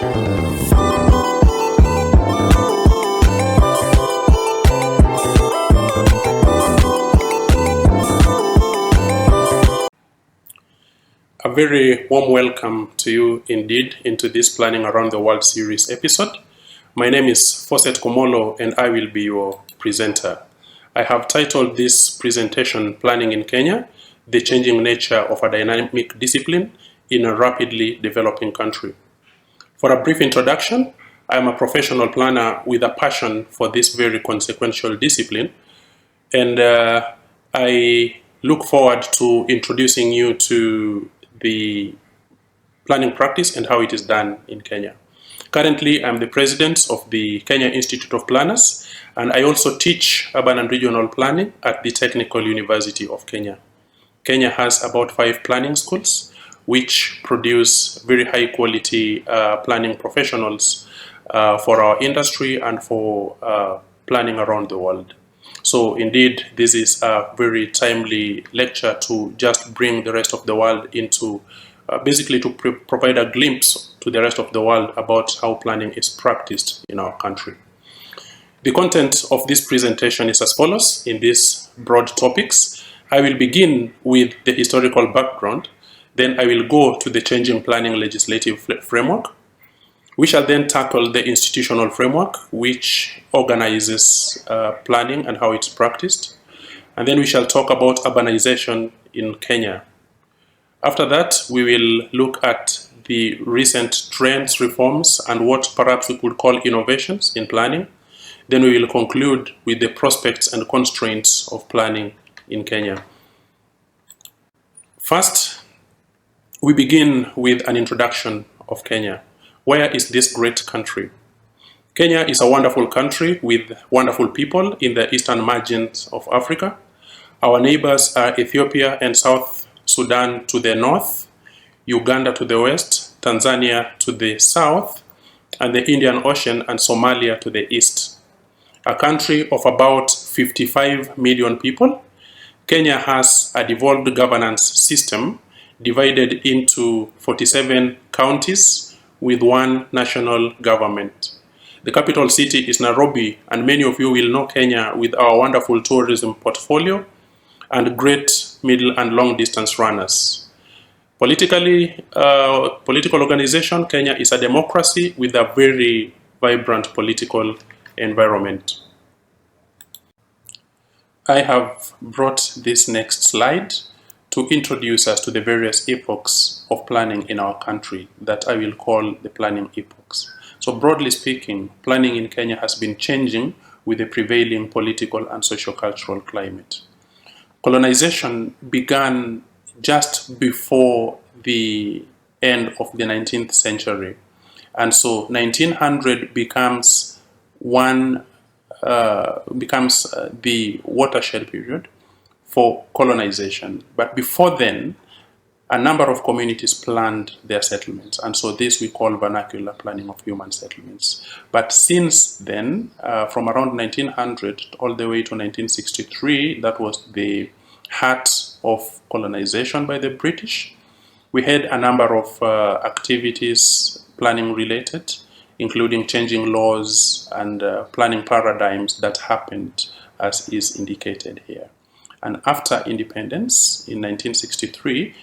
A very warm welcome to you indeed into this Planning Around the World series episode. My name is Fawcett Komollo and I will be your presenter. I have titled this presentation Planning in Kenya, the changing nature of a dynamic discipline in a rapidly developing country. For a brief introduction, I am a professional planner with a passion for this very consequential discipline, and I look forward to introducing you to the planning practice and how it is done in Kenya. Currently, I'm the president of the Kenya Institute of Planners, and I also teach urban and regional planning at the Technical University of Kenya. Kenya has about 5 planning schools, which produce very high quality planning professionals for our industry and for planning around the world. So indeed, this is a very timely lecture to just bring the rest of the world into, basically to provide a glimpse to the rest of the world about how planning is practiced in our country. The content of this presentation is as follows in these broad topics. I will begin with the historical background, then I will go to the changing planning legislative framework. We shall then tackle the institutional framework, which organizes planning and how it's practiced. And then we shall talk about urbanization in Kenya. After that, we will look at the recent trends, reforms, and what perhaps we could call innovations in planning. Then we will conclude with the prospects and constraints of planning in Kenya. First, we begin with an introduction of Kenya. Where is this great country? Kenya is a wonderful country with wonderful people in the eastern margins of Africa. Our neighbors are Ethiopia and South Sudan to the north, Uganda to the west, Tanzania to the south, and the Indian Ocean and Somalia to the east. A country of about 55 million people, Kenya has a devolved governance system divided into 47 counties with one national government. The capital city is Nairobi, and many of you will know Kenya with our wonderful tourism portfolio and great middle and long distance runners. Political organization, Kenya is a democracy with a very vibrant political environment. I have brought this next slide to introduce us to the various epochs of planning in our country that I will call the planning epochs. So broadly speaking, planning in Kenya has been changing with the prevailing political and socio-cultural climate. Colonization began just before the end of the 19th century. And so 1900 becomes the watershed period for colonization. But before then, a number of communities planned their settlements, and so this we call vernacular planning of human settlements. But since then, from around 1900 all the way to 1963, that was the heart of colonization by the British, we had a number of activities planning related, including changing laws and planning paradigms that happened as is indicated here. And after independence in 1963,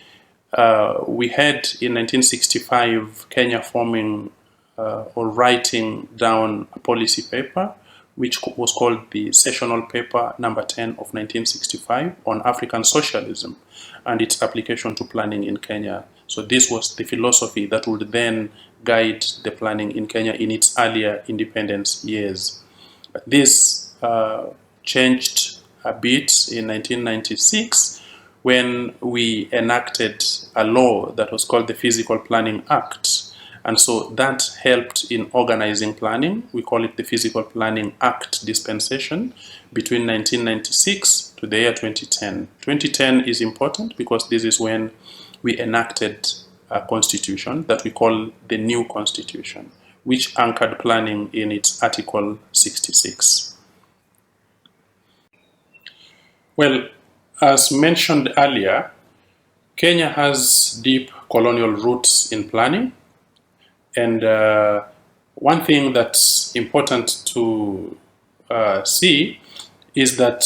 we had in 1965 Kenya forming or writing down a policy paper which was called the Sessional Paper number 10 of 1965 on African socialism and its application to planning in Kenya. So this was the philosophy that would then guide the planning in Kenya in its earlier independence years. This changed a bit in 1996 when we enacted a law that was called the Physical Planning Act. And so that helped in organizing planning. We call it the Physical Planning Act dispensation between 1996 to the year 2010. 2010 is important because this is when we enacted a constitution that we call the new constitution, which anchored planning in its Article 66. Well, as mentioned earlier, Kenya has deep colonial roots in planning, And one thing that's important to see is that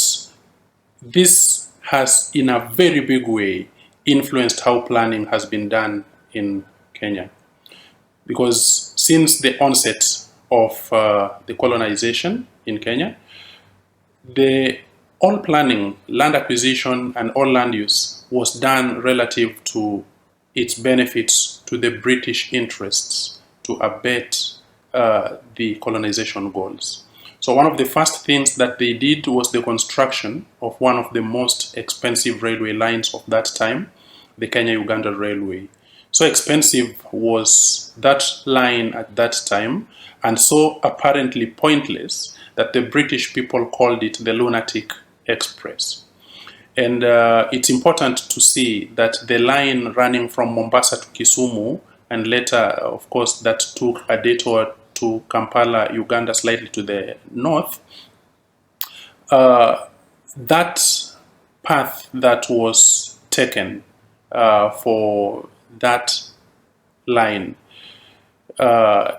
this has, in a very big way, influenced how planning has been done in Kenya. Because since the onset of the colonization in Kenya, all planning, land acquisition, and all land use was done relative to its benefits to the British interests to abet the colonization goals. So one of the first things that they did was the construction of one of the most expensive railway lines of that time, the Kenya-Uganda Railway. So expensive was that line at that time, and so apparently pointless that the British people called it the Lunatic Express. And it's important to see that the line running from Mombasa to Kisumu, and later, of course, that took a detour to Kampala, Uganda, slightly to the north, that path that was taken for that line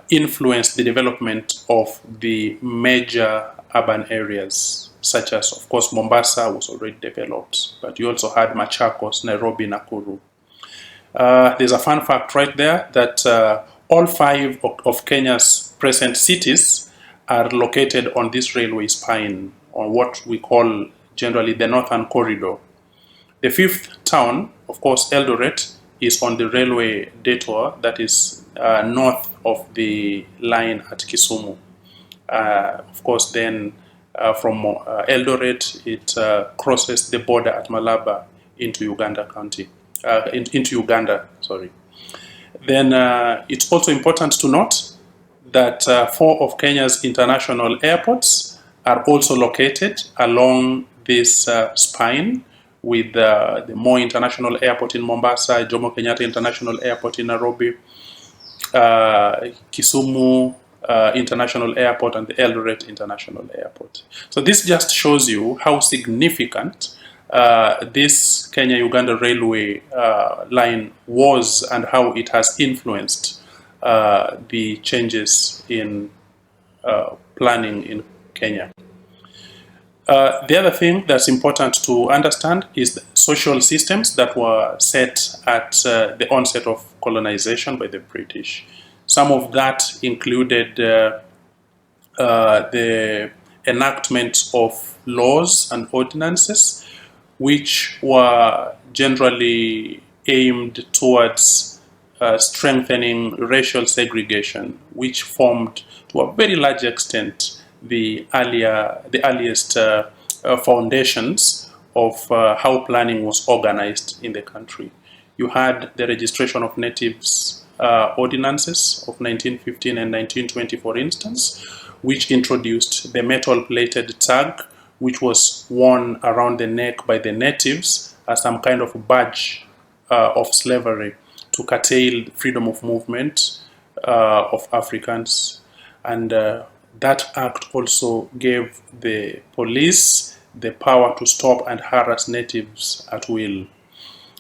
influenced the development of the major urban areas, such as, of course, Mombasa was already developed, but you also had Machakos, Nairobi, Nakuru. There's a fun fact right there that all 5 of Kenya's present cities are located on this railway spine, on what we call generally the Northern Corridor. The 5th town, of course, Eldoret, is on the railway detour that is north of the line at Kisumu. Of course, then from Eldoret, it crosses the border at Malaba into Uganda County, into Uganda, sorry. Then it's also important to note that 4 of Kenya's international airports are also located along this spine, with the Moi International Airport in Mombasa, Jomo Kenyatta International Airport in Nairobi, Kisumu International Airport, and the Eldoret International Airport. So this just shows you how significant this Kenya-Uganda Railway line was and how it has influenced the changes in planning in Kenya. The other thing that's important to understand is the social systems that were set at the onset of colonization by the British. Some of that included the enactment of laws and ordinances, which were generally aimed towards strengthening racial segregation, which formed to a very large extent the earliest foundations of how planning was organized in the country. You had the registration of natives ordinances of 1915 and 1920, for instance, which introduced the metal-plated tag, which was worn around the neck by the natives as some kind of badge of slavery to curtail freedom of movement of Africans. And that act also gave the police the power to stop and harass natives at will.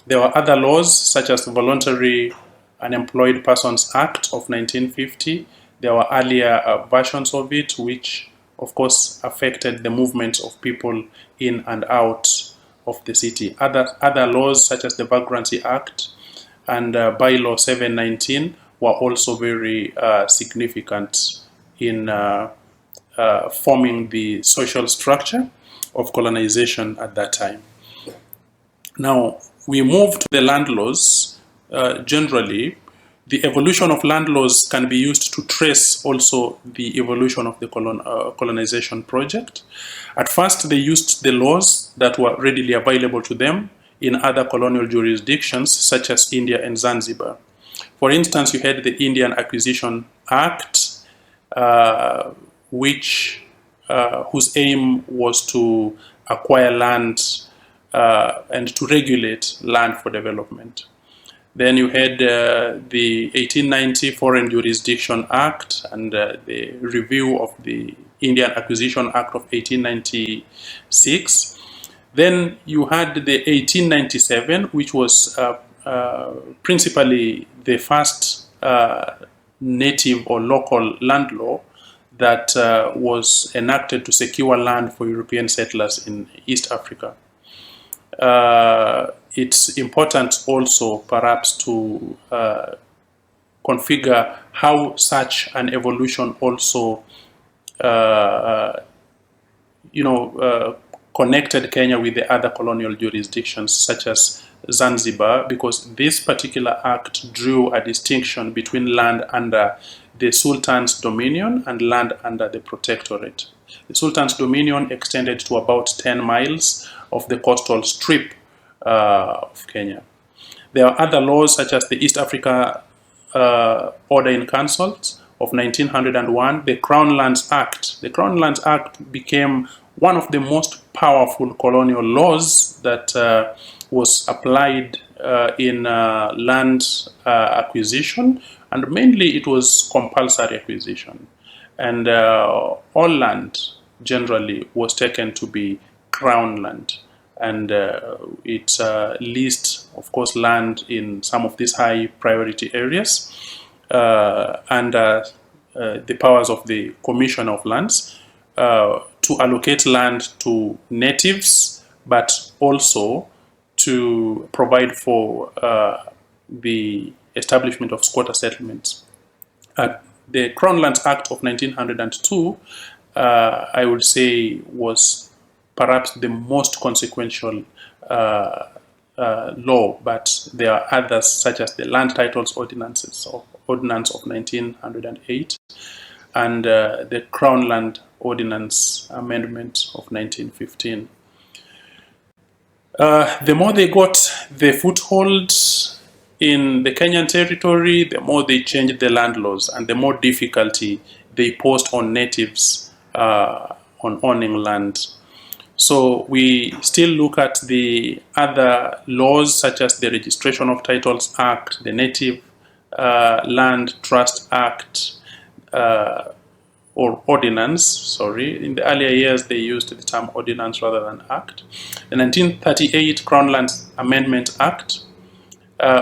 There were other laws, such as the Voluntary Unemployed Persons Act of 1950. There were earlier versions of it, which, of course, affected the movements of people in and out of the city. Other laws, such as the Vagrancy Act and Bylaw 719, were also very significant in forming the social structure of colonization at that time. Now, we move to the land laws. Generally, the evolution of land laws can be used to trace also the evolution of the colonization project. At first, they used the laws that were readily available to them in other colonial jurisdictions, such as India and Zanzibar. For instance, you had the Indian Acquisition Act, whose aim was to acquire land and to regulate land for development. Then you had the 1890 Foreign Jurisdiction Act and the review of the Indian Acquisition Act of 1896. Then you had the 1897, which was principally the first native or local land law that was enacted to secure land for European settlers in East Africa. It's important also perhaps to configure how such an evolution also connected Kenya with the other colonial jurisdictions such as Zanzibar, because this particular act drew a distinction between land under the Sultan's dominion and land under the protectorate. The Sultan's dominion extended to about 10 miles of the coastal strip of Kenya. There are other laws such as the East Africa Order in Councils of 1901, the Crown Lands Act. The Crown Lands Act became one of the most powerful colonial laws that was applied in land acquisition, and mainly it was compulsory acquisition. And all land generally was taken to be crown land. And it leased, of course, land in some of these high priority areas under the powers of the Commission of Lands to allocate land to natives, but also to provide for the establishment of squatter settlements. The Crown Lands Act of 1902, I would say, was perhaps the most consequential law, but there are others such as the Land Titles Ordinances, or Ordinance of 1908, and the Crown Land Ordinance Amendment of 1915. The more they got the foothold in the Kenyan territory, the more they changed the land laws and the more difficulty they posed on natives on owning land. So we still look at the other laws such as the Registration of Titles Act, the Native Land Trust Act, or Ordinance, sorry. In the earlier years, they used the term Ordinance rather than Act. The 1938 Crown Lands Amendment Act,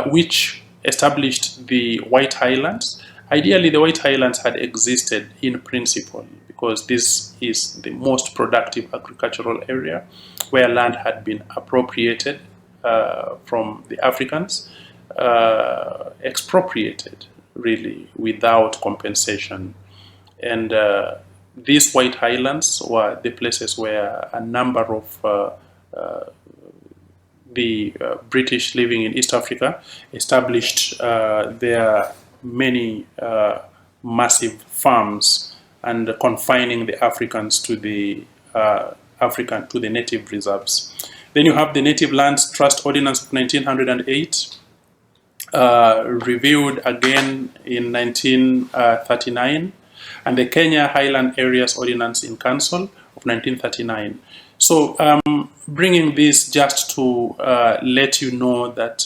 which established the White Highlands. Ideally, the White Highlands had existed in principle because this is the most productive agricultural area where land had been appropriated from the Africans, expropriated really without compensation. And these White Highlands were the places where a number of the British living in East Africa established their many massive farms and confining the Africans to the native reserves. Then you have the Native Lands Trust Ordinance of 1908, reviewed again in 1939, and the Kenya Highland Areas Ordinance in Council of 1939. So bringing this just to let you know that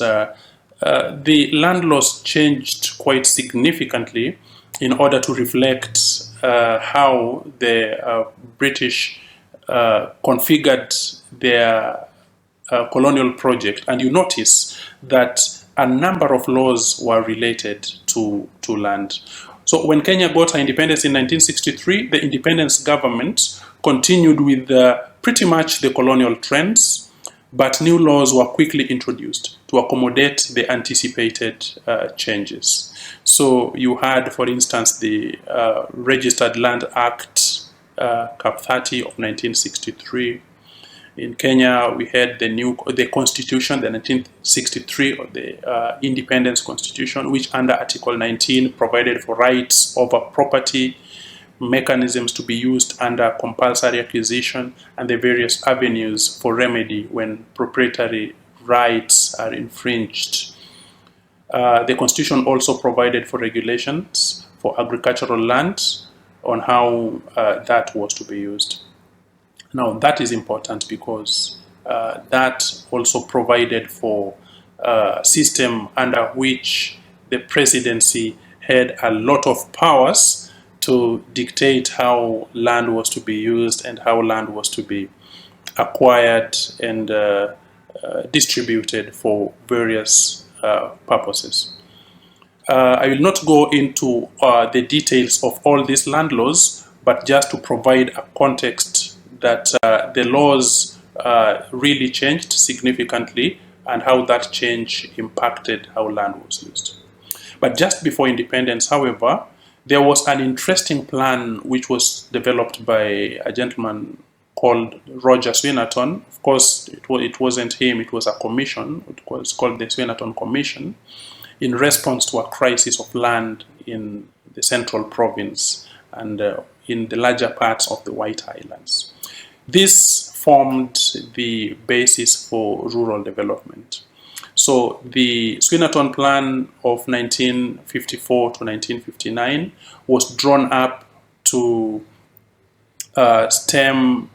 the land laws changed quite significantly in order to reflect how the British configured their colonial project. And you notice that a number of laws were related to land. So when Kenya got her independence in 1963, the independence government continued with pretty much the colonial trends, but new laws were quickly introduced to accommodate the anticipated changes. So you had, for instance, the Registered Land Act, Cap 30 of 1963. In Kenya, we had the Constitution, the 1963, or the Independence Constitution, which under Article 19 provided for rights over property, mechanisms to be used under compulsory acquisition, and the various avenues for remedy when proprietary rights are infringed. The Constitution also provided for regulations for agricultural land on how that was to be used. Now, that is important because that also provided for a system under which the presidency had a lot of powers to dictate how land was to be used and how land was to be acquired and distributed for various purposes. I will not go into the details of all these land laws, but just to provide a context that the laws really changed significantly and how that change impacted how land was used. But just before independence, however, there was an interesting plan which was developed by a gentleman called Roger Swinnerton. Of course, it wasn't him, it was a commission. It was called the Swinnerton Commission, in response to a crisis of land in the central province and in the larger parts of the White Highlands. This formed the basis for rural development. So the Swinnerton Plan of 1954 to 1959 was drawn up to stem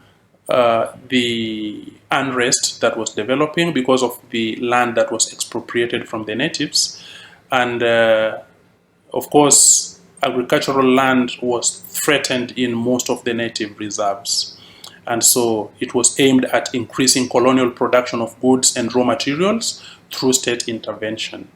the unrest that was developing because of the land that was expropriated from the natives. And of course, agricultural land was threatened in most of the native reserves. And so it was aimed at increasing colonial production of goods and raw materials through state intervention.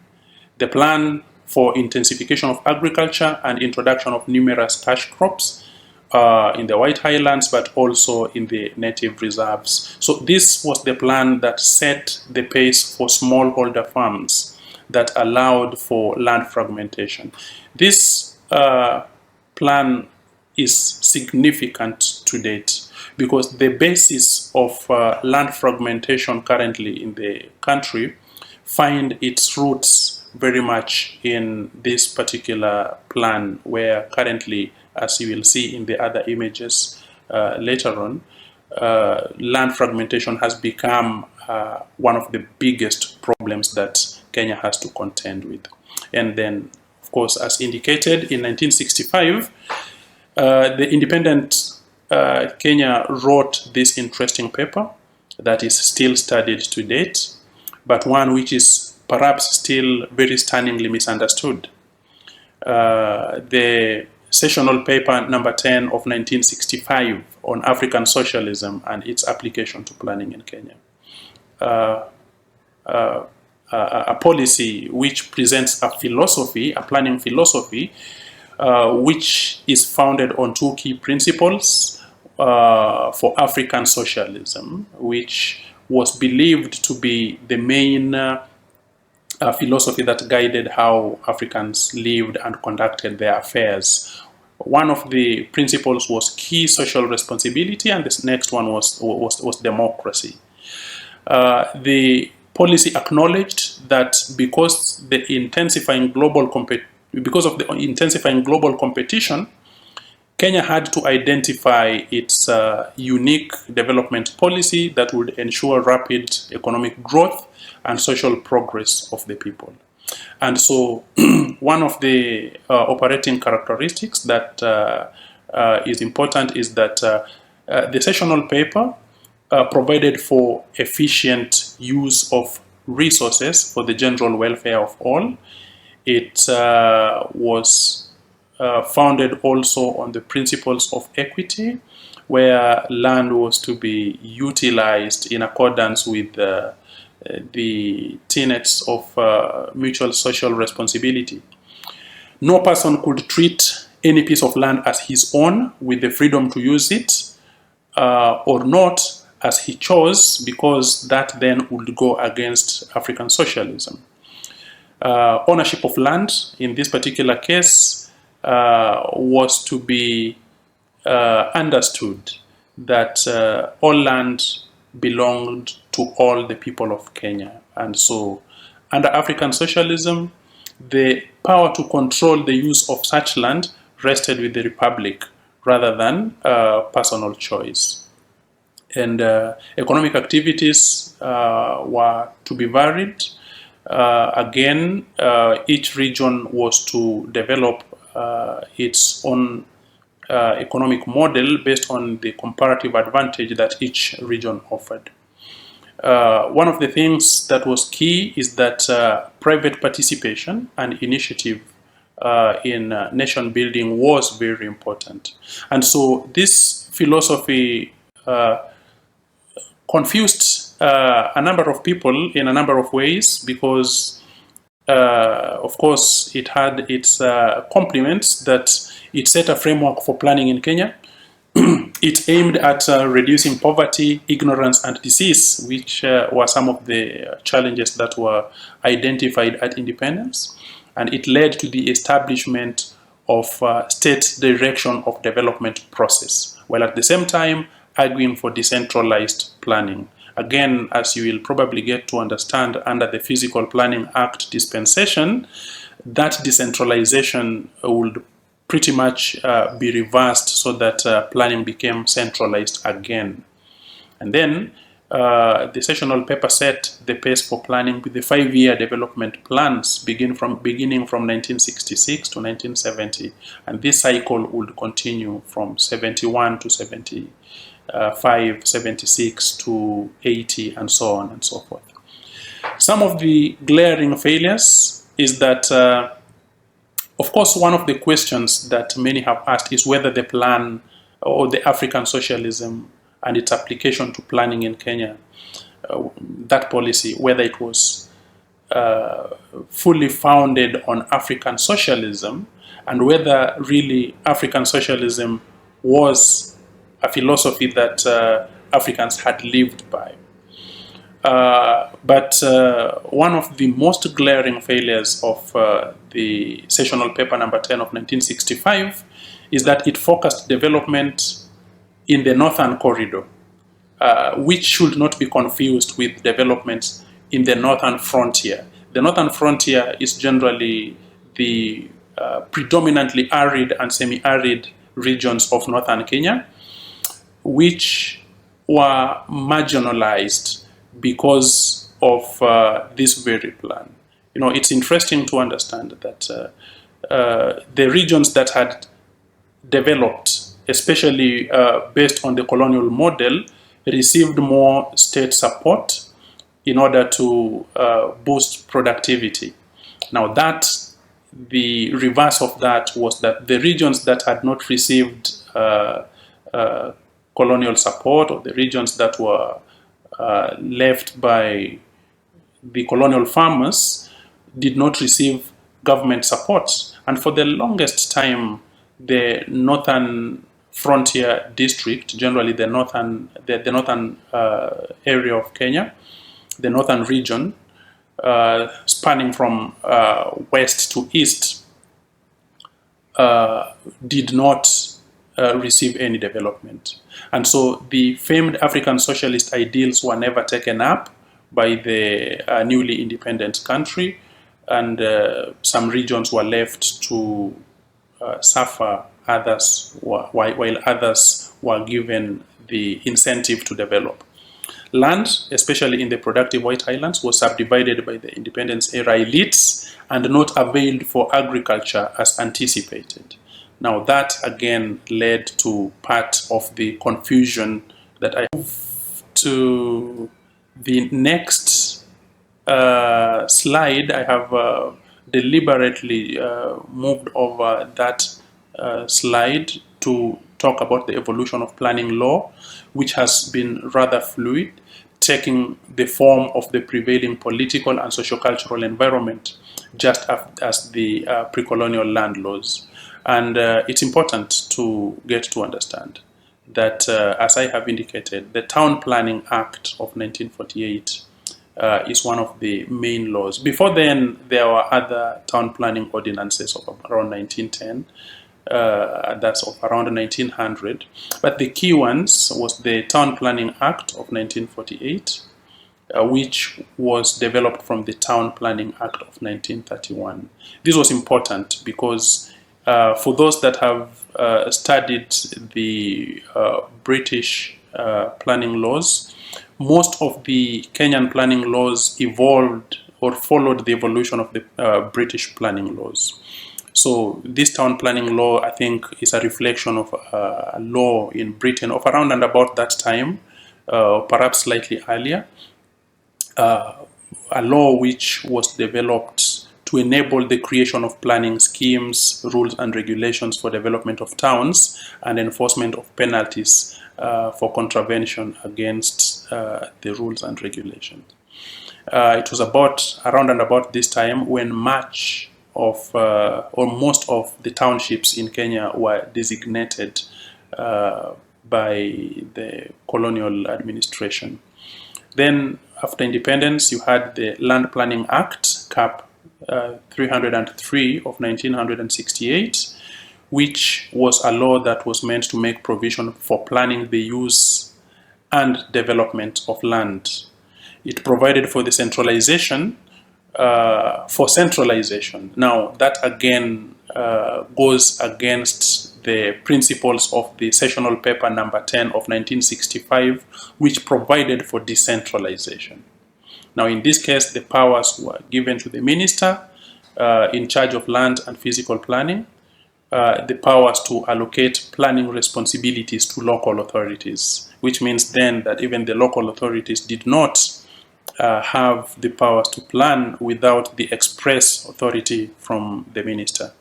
The plan for intensification of agriculture and introduction of numerous cash crops in the White Highlands, but also in the native reserves. So this was the plan that set the pace for smallholder farms that allowed for land fragmentation. This plan is significant to date because the basis of land fragmentation currently in the country find its roots very much in this particular plan, where currently, as you will see in the other images later on, land fragmentation has become one of the biggest problems that Kenya has to contend with. And then, of course, as indicated, in 1965, the independent Kenya wrote this interesting paper that is still studied to date, but one which is perhaps still very stunningly misunderstood. The sessional paper number 10 of 1965 on African socialism and its application to planning in Kenya. A policy which presents a philosophy, a planning philosophy, which is founded on two key principles for African socialism, which was believed to be the main philosophy that guided how Africans lived and conducted their affairs. One of the principles was key social responsibility, and this next one was democracy. The policy acknowledged that because of the intensifying global competition, Kenya had to identify its unique development policy that would ensure rapid economic growth and social progress of the people. And so one of the operating characteristics that is important is that the sessional paper provided for efficient use of resources for the general welfare of all. It was founded also on the principles of equity, where land was to be utilized in accordance with the tenets of mutual social responsibility. No person could treat any piece of land as his own with the freedom to use it or not as he chose, because that then would go against African socialism. Ownership of land in this particular case was to be understood that all land belonged to all the people of Kenya. And so under African socialism, the power to control the use of such land rested with the Republic rather than personal choice. And economic activities were to be varied. Again, each region was to develop its own economic model based on the comparative advantage that each region offered. One of the things that was key is that private participation and initiative in nation building was very important. And so this philosophy confused a number of people in a number of ways, because Of course, it had its complements, that it set a framework for planning in Kenya. It aimed at reducing poverty, ignorance, and disease, which were some of the challenges that were identified at independence. And it led to the establishment of state direction of development process, while at the same time arguing for decentralized planning. Again, as you will probably get to understand, under the Physical Planning Act dispensation, that decentralization would pretty much be reversed so that planning became centralized again. And then the sessional paper set the pace for planning with the 5-year development plans beginning from 1966 to 1970. And this cycle would continue from 71 to 75, 76 to 80, and so on and so forth. Some of the glaring failures is that, of course, one of the questions that many have asked is whether the plan or the African socialism and its application to planning in Kenya, that policy, whether it was fully founded on African socialism, and whether really African socialism was a philosophy that Africans had lived by. But one of the most glaring failures of the sessional paper number 10 of 1965 is that it focused development in the Northern Corridor, which should not be confused with developments in the Northern Frontier. The Northern Frontier is generally the predominantly arid and semi-arid regions of Northern Kenya, which were marginalized because of this very plan. You know, it's interesting to understand that the regions that had developed, especially based on the colonial model, received more state support in order to boost productivity. Now, the reverse of that was that the regions that had not received colonial support, or the regions that were left by the colonial farmers, did not receive government support. And for the longest time, the Northern Frontier District, generally the northern area of Kenya, the northern region, spanning from west to east, did not receive any development. And so the famed African socialist ideals were never taken up by the newly independent country, and some regions were left to suffer, while others were given the incentive to develop. Land, especially in the productive White Highlands, was subdivided by the independence era elites and not availed for agriculture as anticipated. Now that again led to part of the confusion that I move to the next slide. I have deliberately moved over that slide to talk about the evolution of planning law, which has been rather fluid, taking the form of the prevailing political and sociocultural environment, just as the pre-colonial land laws. And it's important to get to understand that, as I have indicated, the Town Planning Act of 1948 is one of the main laws. Before then, there were other town planning ordinances of around 1910, that's of around 1900. But the key ones was the Town Planning Act of 1948, which was developed from the Town Planning Act of 1931. This was important because for those that have studied the British planning laws, most of the Kenyan planning laws evolved or followed the evolution of the British planning laws. So this town planning law, I think, is a reflection of a law in Britain of around and about that time, perhaps slightly earlier, a law which was developed to enable the creation of planning schemes, rules and regulations for development of towns, and enforcement of penalties for contravention against the rules and regulations. It was around and about this time when much of or most of the townships in Kenya were designated by the colonial administration. Then, after independence, you had the Land Planning Act, Cap 303 of 1968, which was a law that was meant to make provision for planning the use and development of land. It provided for the centralization, Now, that again goes against the principles of the sessional paper number 10 of 1965, which provided for decentralization. Now, in this case, the powers were given to the minister in charge of land and physical planning, the powers to allocate planning responsibilities to local authorities, which means then that even the local authorities did not have the powers to plan without the express authority from the minister.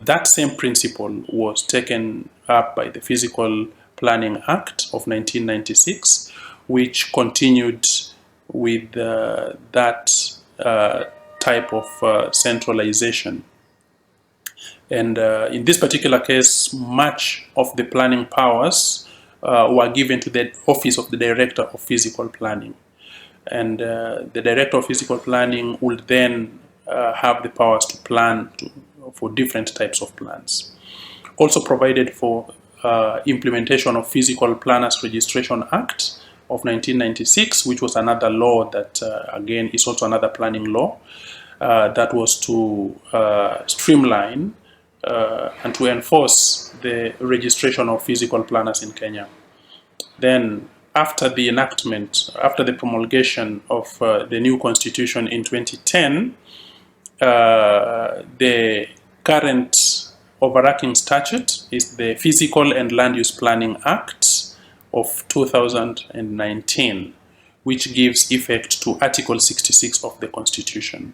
That same principle was taken up by the Physical Planning Act of 1996, which continued with that type of centralization. And in this particular case, much of the planning powers were given to the office of the Director of Physical Planning. And the Director of Physical Planning would then have the powers to plan for different types of plans. Also provided for implementation of Physical Planners Registration Act of 1996, which was another law that, again, is also another planning law that was to streamline and to enforce the registration of physical planners in Kenya. Then, after the enactment, after the promulgation of the new constitution in 2010, the current overarching statute is the Physical and Land Use Planning Act of 2019, which gives effect to Article 66 of the Constitution.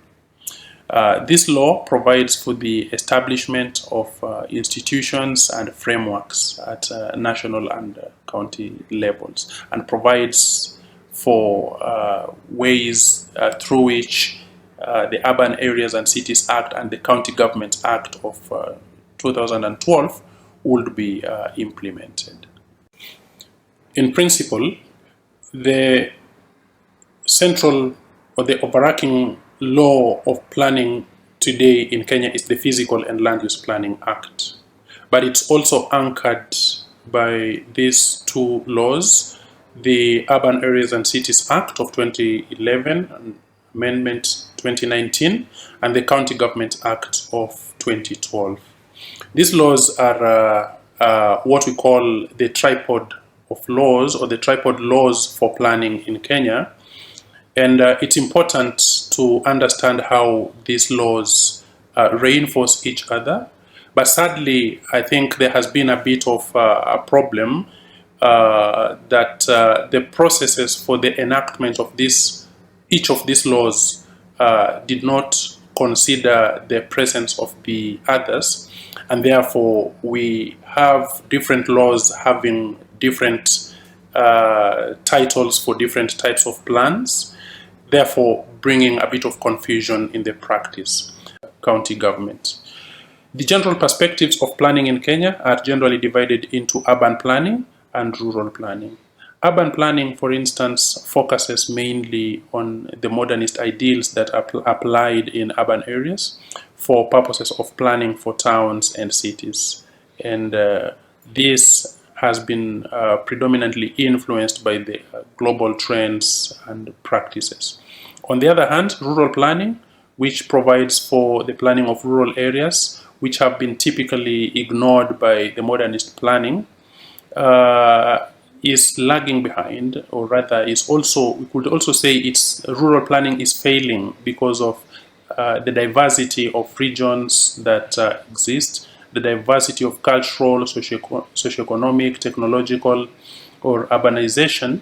This law provides for the establishment of institutions and frameworks at national and county levels, and provides for ways through which the Urban Areas and Cities Act and the County Government Act of 2012 would be implemented. In principle, the central or the overarching law of planning today in Kenya is the Physical and Land Use Planning Act. But it's also anchored by these two laws, the Urban Areas and Cities Act of 2011, and Amendment 2019, and the County Government Act of 2012. These laws are what we call the tripod of laws, or the tripod laws for planning in Kenya. And it's important to understand how these laws reinforce each other. But sadly, I think there has been a bit of a problem that the processes for the enactment of each of these laws did not consider the presence of the others. And therefore, we have different laws having different titles for different types of plans, therefore bringing a bit of confusion in the practice. County government. The general perspectives of planning in Kenya are generally divided into urban planning and rural planning. Urban planning, for instance, focuses mainly on the modernist ideals that are applied in urban areas for purposes of planning for towns and cities. And this has been predominantly influenced by the global trends and practices. On the other hand, rural planning, which provides for the planning of rural areas, which have been typically ignored by the modernist planning, is lagging behind, or rather is also, we could also say it's rural planning is failing because of the diversity of regions that exist, the diversity of cultural, socio-economic, technological, or urbanization,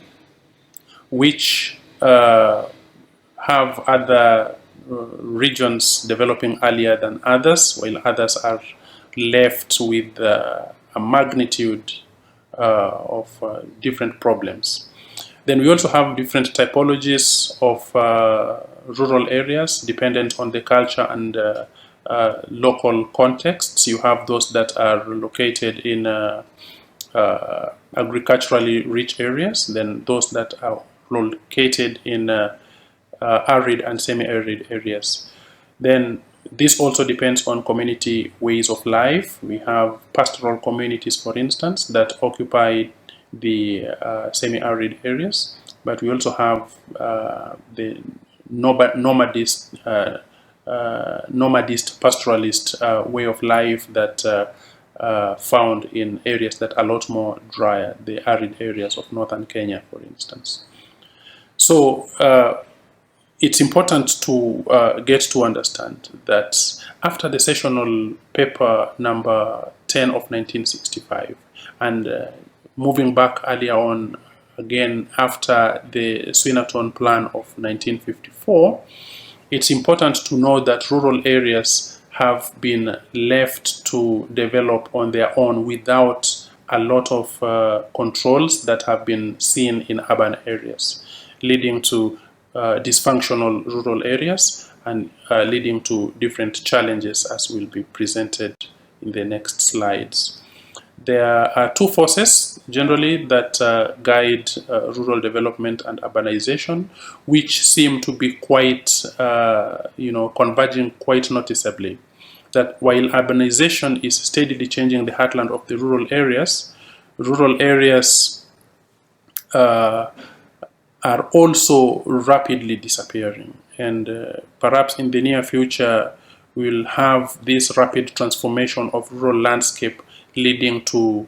which have other regions developing earlier than others, while others are left with a magnitude of different problems. Then we also have different typologies of rural areas dependent on the culture and local contexts. You have those that are located in agriculturally rich areas, then those that are located in arid and semi-arid areas. Then this also depends on community ways of life. We have pastoral communities, for instance, that occupy the semi-arid areas, but we also have the nomadist pastoralist way of life that found in areas that are a lot more drier, the arid areas of northern Kenya, for instance. So it's important to get to understand that after the sessional paper number 10 of 1965, and moving back earlier on again after the Swinnerton Plan of 1954, it's important to know that rural areas have been left to develop on their own without a lot of controls that have been seen in urban areas, leading to dysfunctional rural areas and leading to different challenges, as will be presented in the next slides. There are two forces generally that guide rural development and urbanization, which seem to be quite, converging quite noticeably. That while urbanization is steadily changing the heartland of the rural areas are also rapidly disappearing. And perhaps in the near future, we'll have this rapid transformation of rural landscape leading to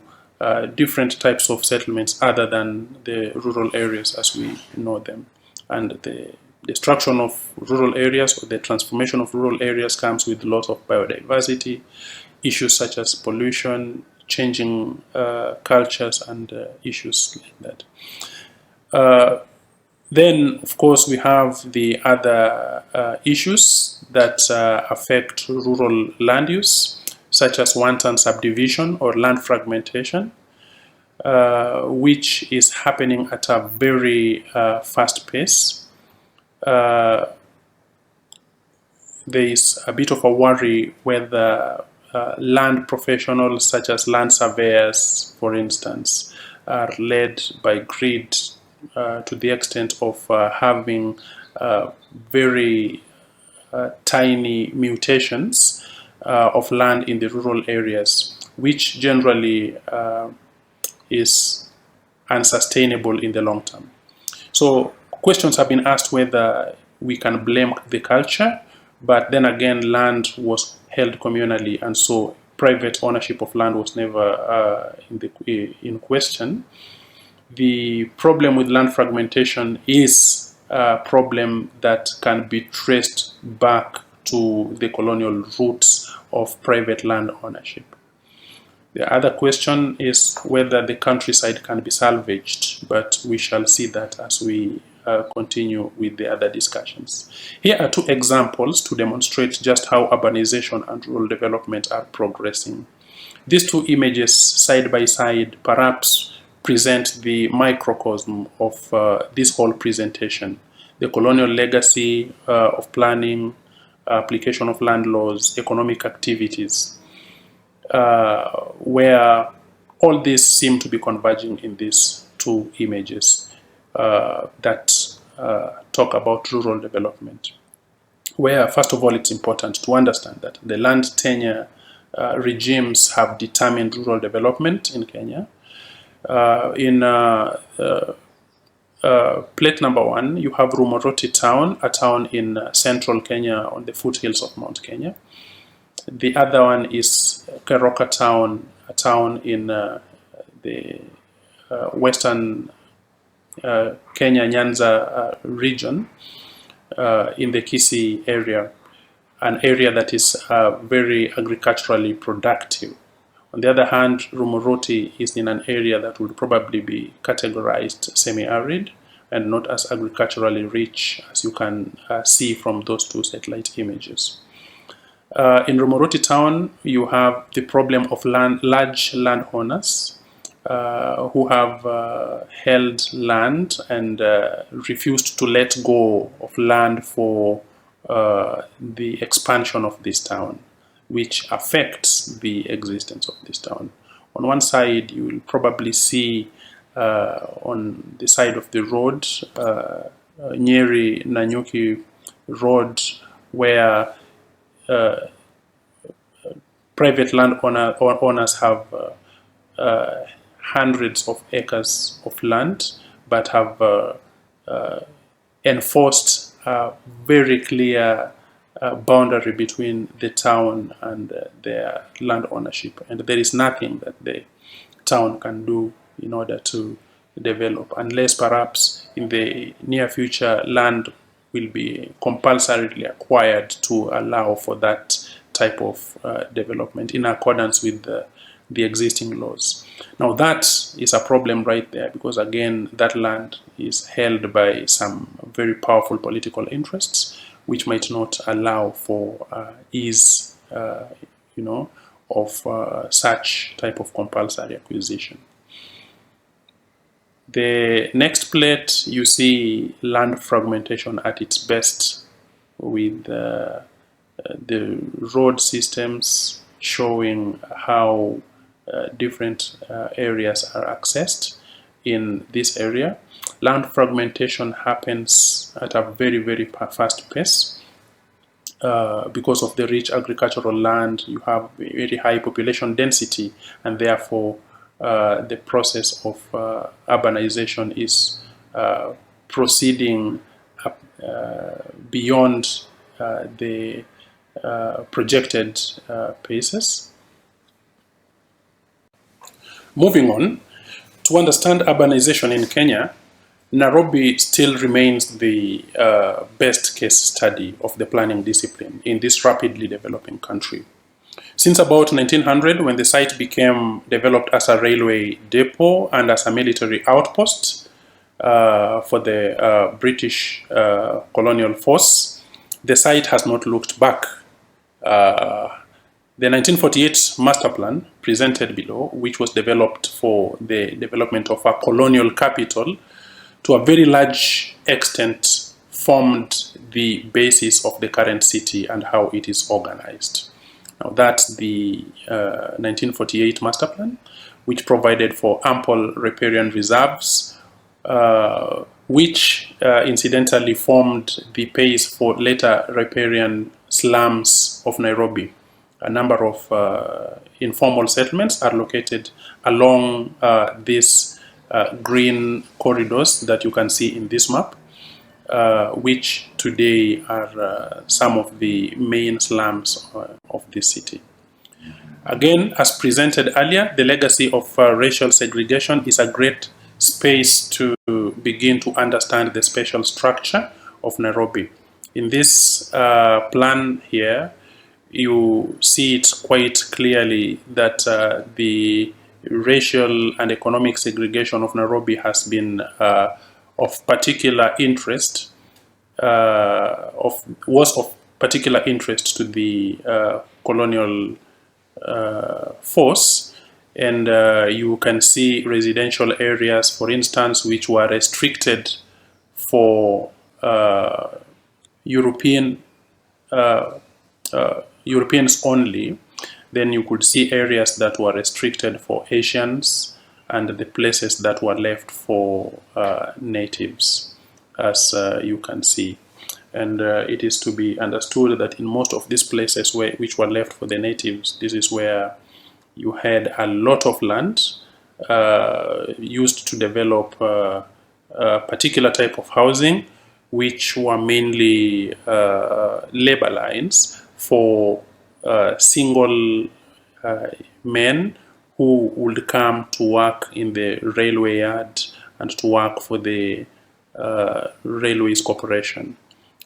different types of settlements other than the rural areas as we know them. And the destruction of rural areas or the transformation of rural areas comes with loss of biodiversity, issues such as pollution, changing cultures, and issues like that. Then, of course, we have the other issues that affect rural land use, such as wanton subdivision or land fragmentation, which is happening at a very fast pace. There is a bit of a worry whether land professionals, such as land surveyors, for instance, are led by greed to the extent of having very tiny mutations of land in the rural areas, which generally is unsustainable in the long term. So questions have been asked whether we can blame the culture, but then again, land was held communally, and so private ownership of land was never in question. The problem with land fragmentation is a problem that can be traced back to the colonial roots of private land ownership. The other question is whether the countryside can be salvaged, but we shall see that as we continue with the other discussions. Here are two examples to demonstrate just how urbanization and rural development are progressing. These two images, side by side, perhaps present the microcosm of this whole presentation: the colonial legacy of planning, application of land laws, economic activities, where all these seem to be converging in these two images that talk about rural development. Where, first of all, it's important to understand that the land tenure regimes have determined rural development in Kenya. In plate number 1, you have Rumoroti town, a town in central Kenya on the foothills of Mount Kenya. The other one is Keroka town, a town in the western Kenya Nyanza region in the Kisii area, an area that is very agriculturally productive. On the other hand, Rumoroti is in an area that would probably be categorized semi-arid and not as agriculturally rich, as you can see from those two satellite images. In Rumoroti town, you have the problem of large landowners who have held land and refused to let go of land for the expansion of this town, which affects the existence of this town. On one side, you will probably see on the side of the road, Nyeri Nanyuki Road, where private owners have hundreds of acres of land, but have enforced a very clear boundary between the town and their land ownership. And there is nothing that the town can do in order to develop, unless perhaps in the near future land will be compulsorily acquired to allow for that type of development in accordance with the existing laws. Now that is a problem right there, because again, that land is held by some very powerful political interests, which might not allow for ease, of such type of compulsory acquisition. The next plate, you see land fragmentation at its best, with the road systems showing how different areas are accessed in this area. Land fragmentation happens at a very, very fast pace. Because of the rich agricultural land, you have very high population density, and therefore the process of urbanization is proceeding beyond the projected paces. Moving on, to understand urbanization in Kenya, Nairobi still remains the best case study of the planning discipline in this rapidly developing country. Since about 1900, when the site became developed as a railway depot and as a military outpost for the British colonial force, the site has not looked back. The 1948 master plan presented below, which was developed for the development of a colonial capital, to a very large extent formed the basis of the current city and how it is organized. Now that's the 1948 master plan, which provided for ample riparian reserves, which incidentally formed the base for later riparian slums of Nairobi. A number of informal settlements are located along these green corridors that you can see in this map, which today are some of the main slums of this city. Again, as presented earlier, the legacy of racial segregation is a great space to begin to understand the spatial structure of Nairobi. In this plan here, you see it quite clearly that the racial and economic segregation of Nairobi has been of particular interest, was of particular interest to the colonial force. And you can see residential areas, for instance, which were restricted for Europeans only. Then you could see areas that were restricted for Asians and the places that were left for natives, as you can see. And it is to be understood that in most of these places which were left for the natives, this is where you had a lot of land used to develop a particular type of housing, which were mainly labor lines for single men who would come to work in the railway yard and to work for the Railways Corporation,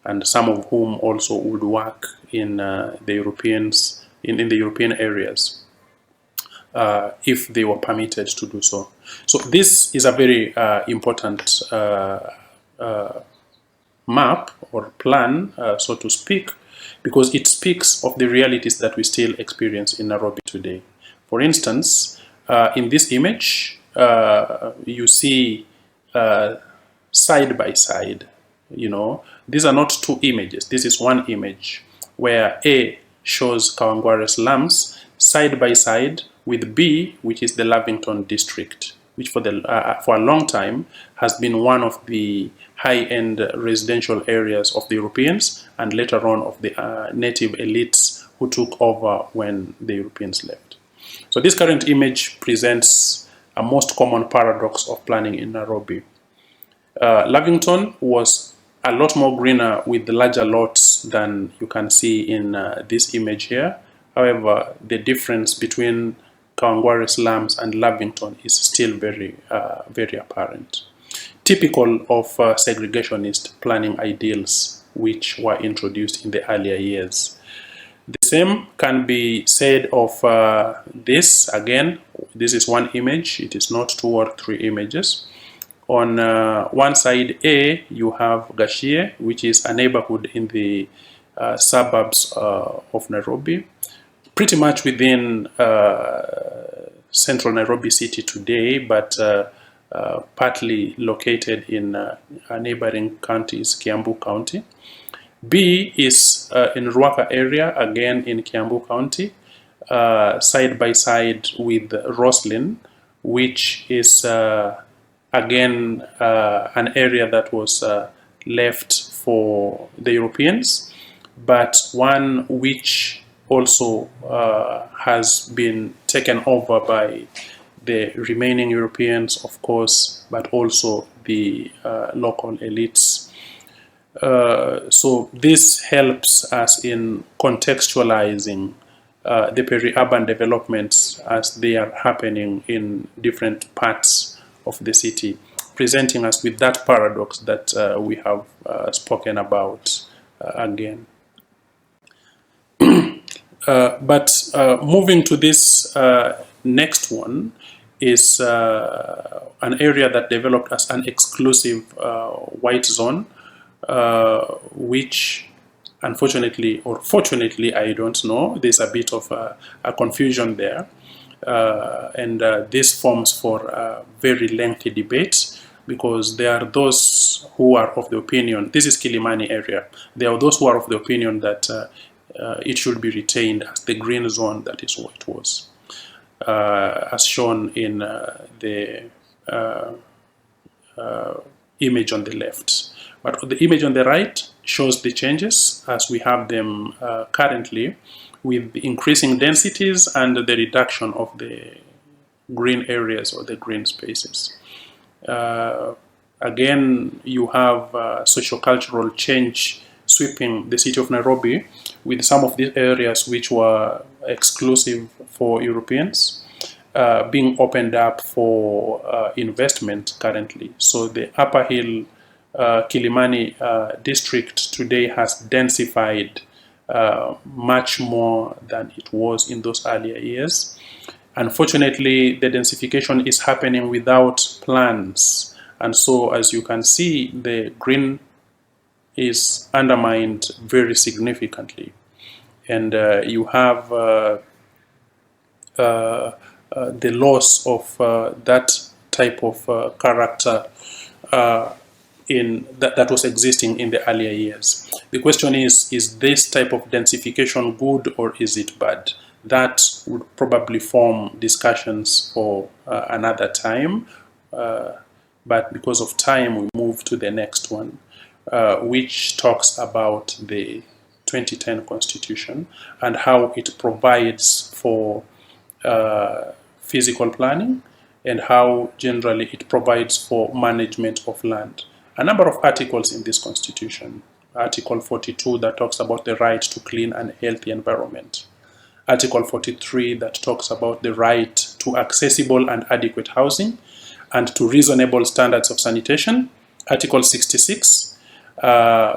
and some of whom also would work in the European areas if they were permitted to do so. So this is a very important map or plan, so to speak, because it speaks of the realities that we still experience in Nairobi today. For instance, in this image, you see side by side. These are not two images. This is one image where A shows Kawangware slums side by side with B, which is the Lavington district, which for a long time has been one of the high-end residential areas of the Europeans, and later on of the native elites who took over when the Europeans left. So this current image presents a most common paradox of planning in Nairobi. Lavington was a lot more greener with larger lots than you can see in this image here. However, the difference between Kawangware slums and Lavington is still very apparent. Typical of segregationist planning ideals which were introduced in the earlier years. The same can be said of this. Again, this is one image. It is not two or three images. On one side A, you have Gashie, which is a neighborhood in the suburbs of Nairobi, pretty much within central Nairobi city today, but partly located in neighboring counties, Kiambu County. B is in Ruaka area, again in Kiambu County, side by side with Roslyn, which is again an area that was left for the Europeans, but one which also has been taken over by the remaining Europeans, of course, but also the local elites. So this helps us in contextualizing the peri-urban developments as they are happening in different parts of the city, presenting us with that paradox that we have spoken about again. But moving to this next one is an area that developed as an exclusive white zone, which unfortunately or fortunately, I don't know, there's a bit of a confusion there. And this forms for a very lengthy debate, because there are those who are of the opinion, this is Kilimani area, there are those who are of the opinion that it should be retained as the green zone that is what it was, as shown in the image on the left. But the image on the right shows the changes as we have them currently, with the increasing densities and the reduction of the green areas or the green spaces. Again, you have socio-cultural change sweeping the city of Nairobi, with some of these areas which were exclusive for Europeans being opened up for investment currently. So the Upper Hill Kilimani district today has densified much more than it was in those earlier years. Unfortunately, the densification is happening without plans, and so as you can see, the green is undermined very significantly, and you have the loss of that type of character in that was existing in the earlier years. The question is this type of densification good or is it bad? That would probably form discussions for another time, but because of time we move to the next one, which talks about the 2010 Constitution and how it provides for physical planning and how generally it provides for management of land. A number of articles in this Constitution. Article 42 that talks about the right to clean and healthy environment. Article 43 that talks about the right to accessible and adequate housing and to reasonable standards of sanitation. Article 66,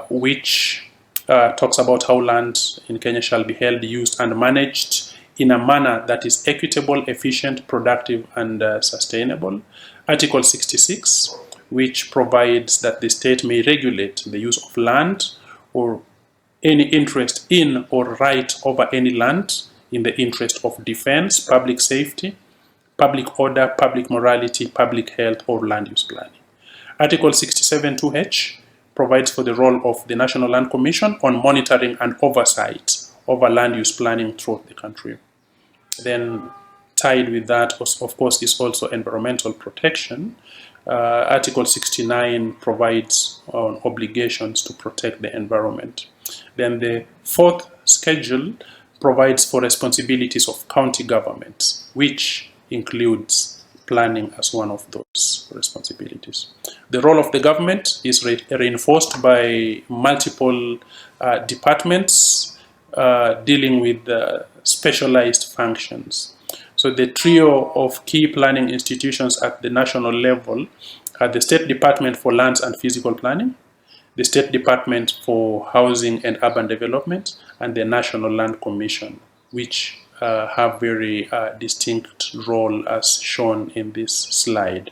which talks about how land in Kenya shall be held, used and managed in a manner that is equitable, efficient, productive and sustainable. Article 66, which provides that the state may regulate the use of land or any interest in or right over any land in the interest of defense, public safety, public order, public morality, public health, or land use planning. Article 67(2)(h) provides for the role of the National Land Commission on monitoring and oversight over land use planning throughout the country. Then tied with that, of course, is also environmental protection. Article 69 provides on obligations to protect the environment. Then the fourth schedule provides for responsibilities of county governments, which includes planning as one of those responsibilities. The role of the government is reinforced by multiple departments dealing with specialized functions. So the trio of key planning institutions at the national level are the State Department for Lands and Physical Planning, the State Department for Housing and Urban Development, and the National Land Commission, which have very distinct role as shown in this slide.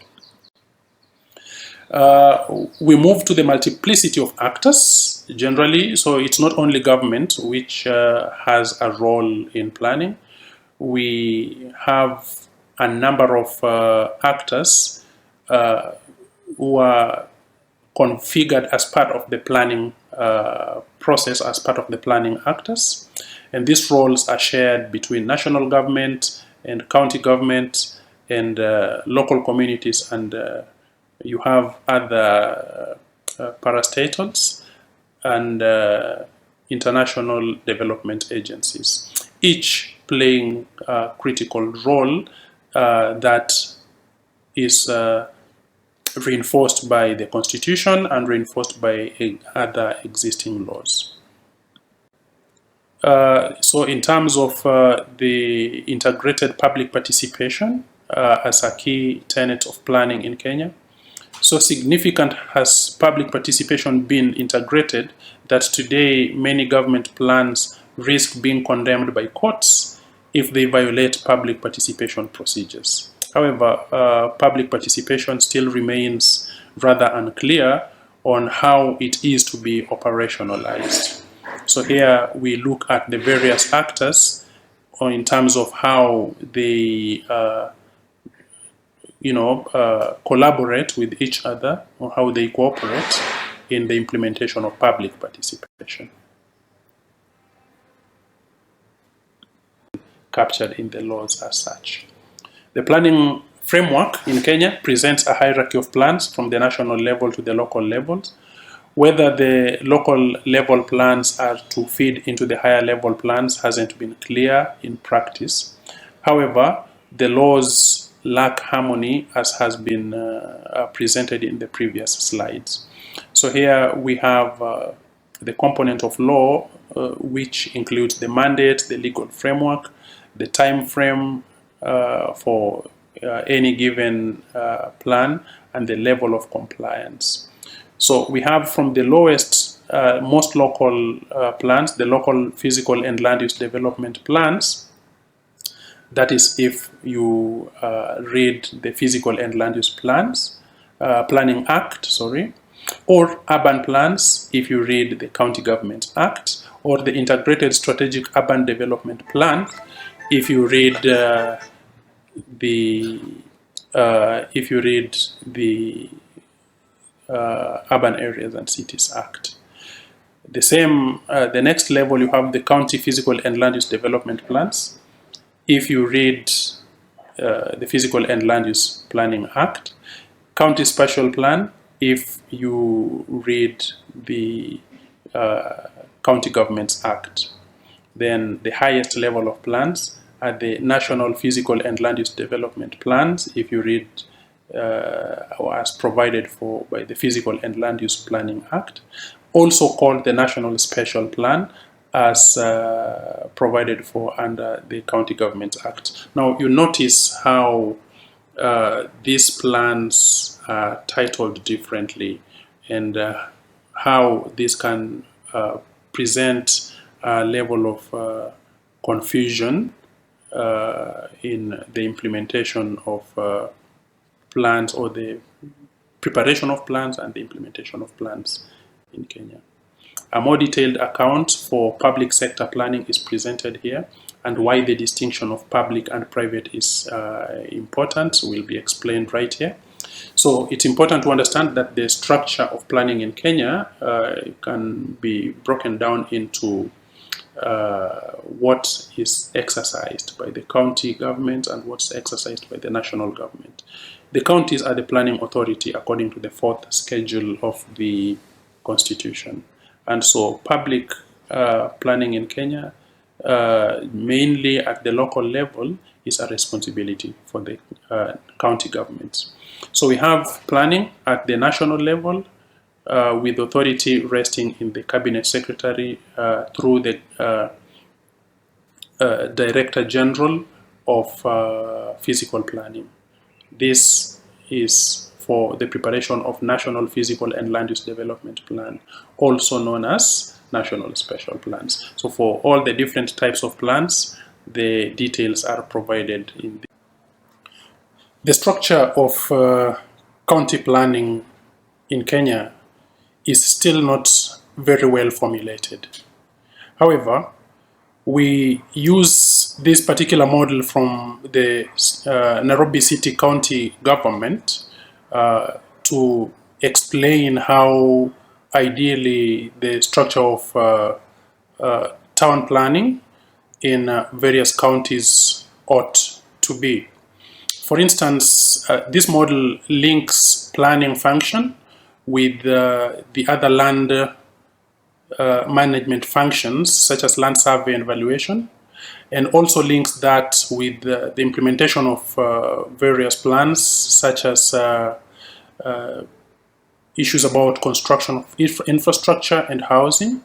We move to the multiplicity of actors generally. So it's not only government which has a role in planning. We have a number of actors who are configured as part of the planning process, as part of the planning actors. And these roles are shared between national government and county government and local communities, and you have other parastatals and international development agencies, each playing a critical role that is reinforced by the Constitution and reinforced by other existing laws. So in terms of the integrated public participation as a key tenet of planning in Kenya, so significant has public participation been integrated that today many government plans risk being condemned by courts if they violate public participation procedures. However, public participation still remains rather unclear on how it is to be operationalized. So here we look at the various actors in terms of how they collaborate with each other, or how they cooperate in the implementation of public participation, captured in the laws as such. The planning framework in Kenya presents a hierarchy of plans from the national level to the local levels. Whether the local level plans are to feed into the higher level plans hasn't been clear in practice. However, the laws lack harmony, as has been presented in the previous slides. So here we have the component of law, which includes the mandate, the legal framework, the time frame for any given plan, and the level of compliance. So we have from the lowest, most local plans, the local physical and land use development plans. That is, if you read the Physical and Land Use Planning Act, or urban plans, if you read the County Government Act, or the Integrated Strategic Urban Development Plan, if you read the Urban Areas and Cities Act. The same, the next level, you have the County Physical and Land Use Development Plans. If you read the Physical and Land Use Planning Act, County Spatial Plan, if you read the County Governments Act. Then the highest level of plans are the National Physical and Land Use Development Plans, if you read or as provided for by the Physical and Land Use Planning Act, also called the National Special Plan, as provided for under the County Government Act. Now you notice how these plans are titled differently, and how this can present a level of confusion in the implementation of plans, or the preparation of plans and the implementation of plans in Kenya. A more detailed account for public sector planning is presented here, and why the distinction of public and private is important will be explained right here. So it's important to understand that the structure of planning in Kenya can be broken down into what is exercised by the county government and what's exercised by the national government. The counties are the planning authority according to the 4th schedule of the Constitution. And so public planning in Kenya, mainly at the local level, is a responsibility for the county governments. So we have planning at the national level, with authority resting in the Cabinet Secretary through the Director General of Physical Planning. This is for the preparation of National Physical and Land Use Development Plan, also known as National Special Plans. So for all the different types of plans, the details are provided in the structure of county planning in Kenya is still not very well formulated. However, we use this particular model from the Nairobi City County government to explain how ideally the structure of town planning in various counties ought to be. For instance, this model links planning function with the other land management functions, such as land survey and valuation, and also links that with the implementation of various plans, such as issues about construction of infrastructure and housing,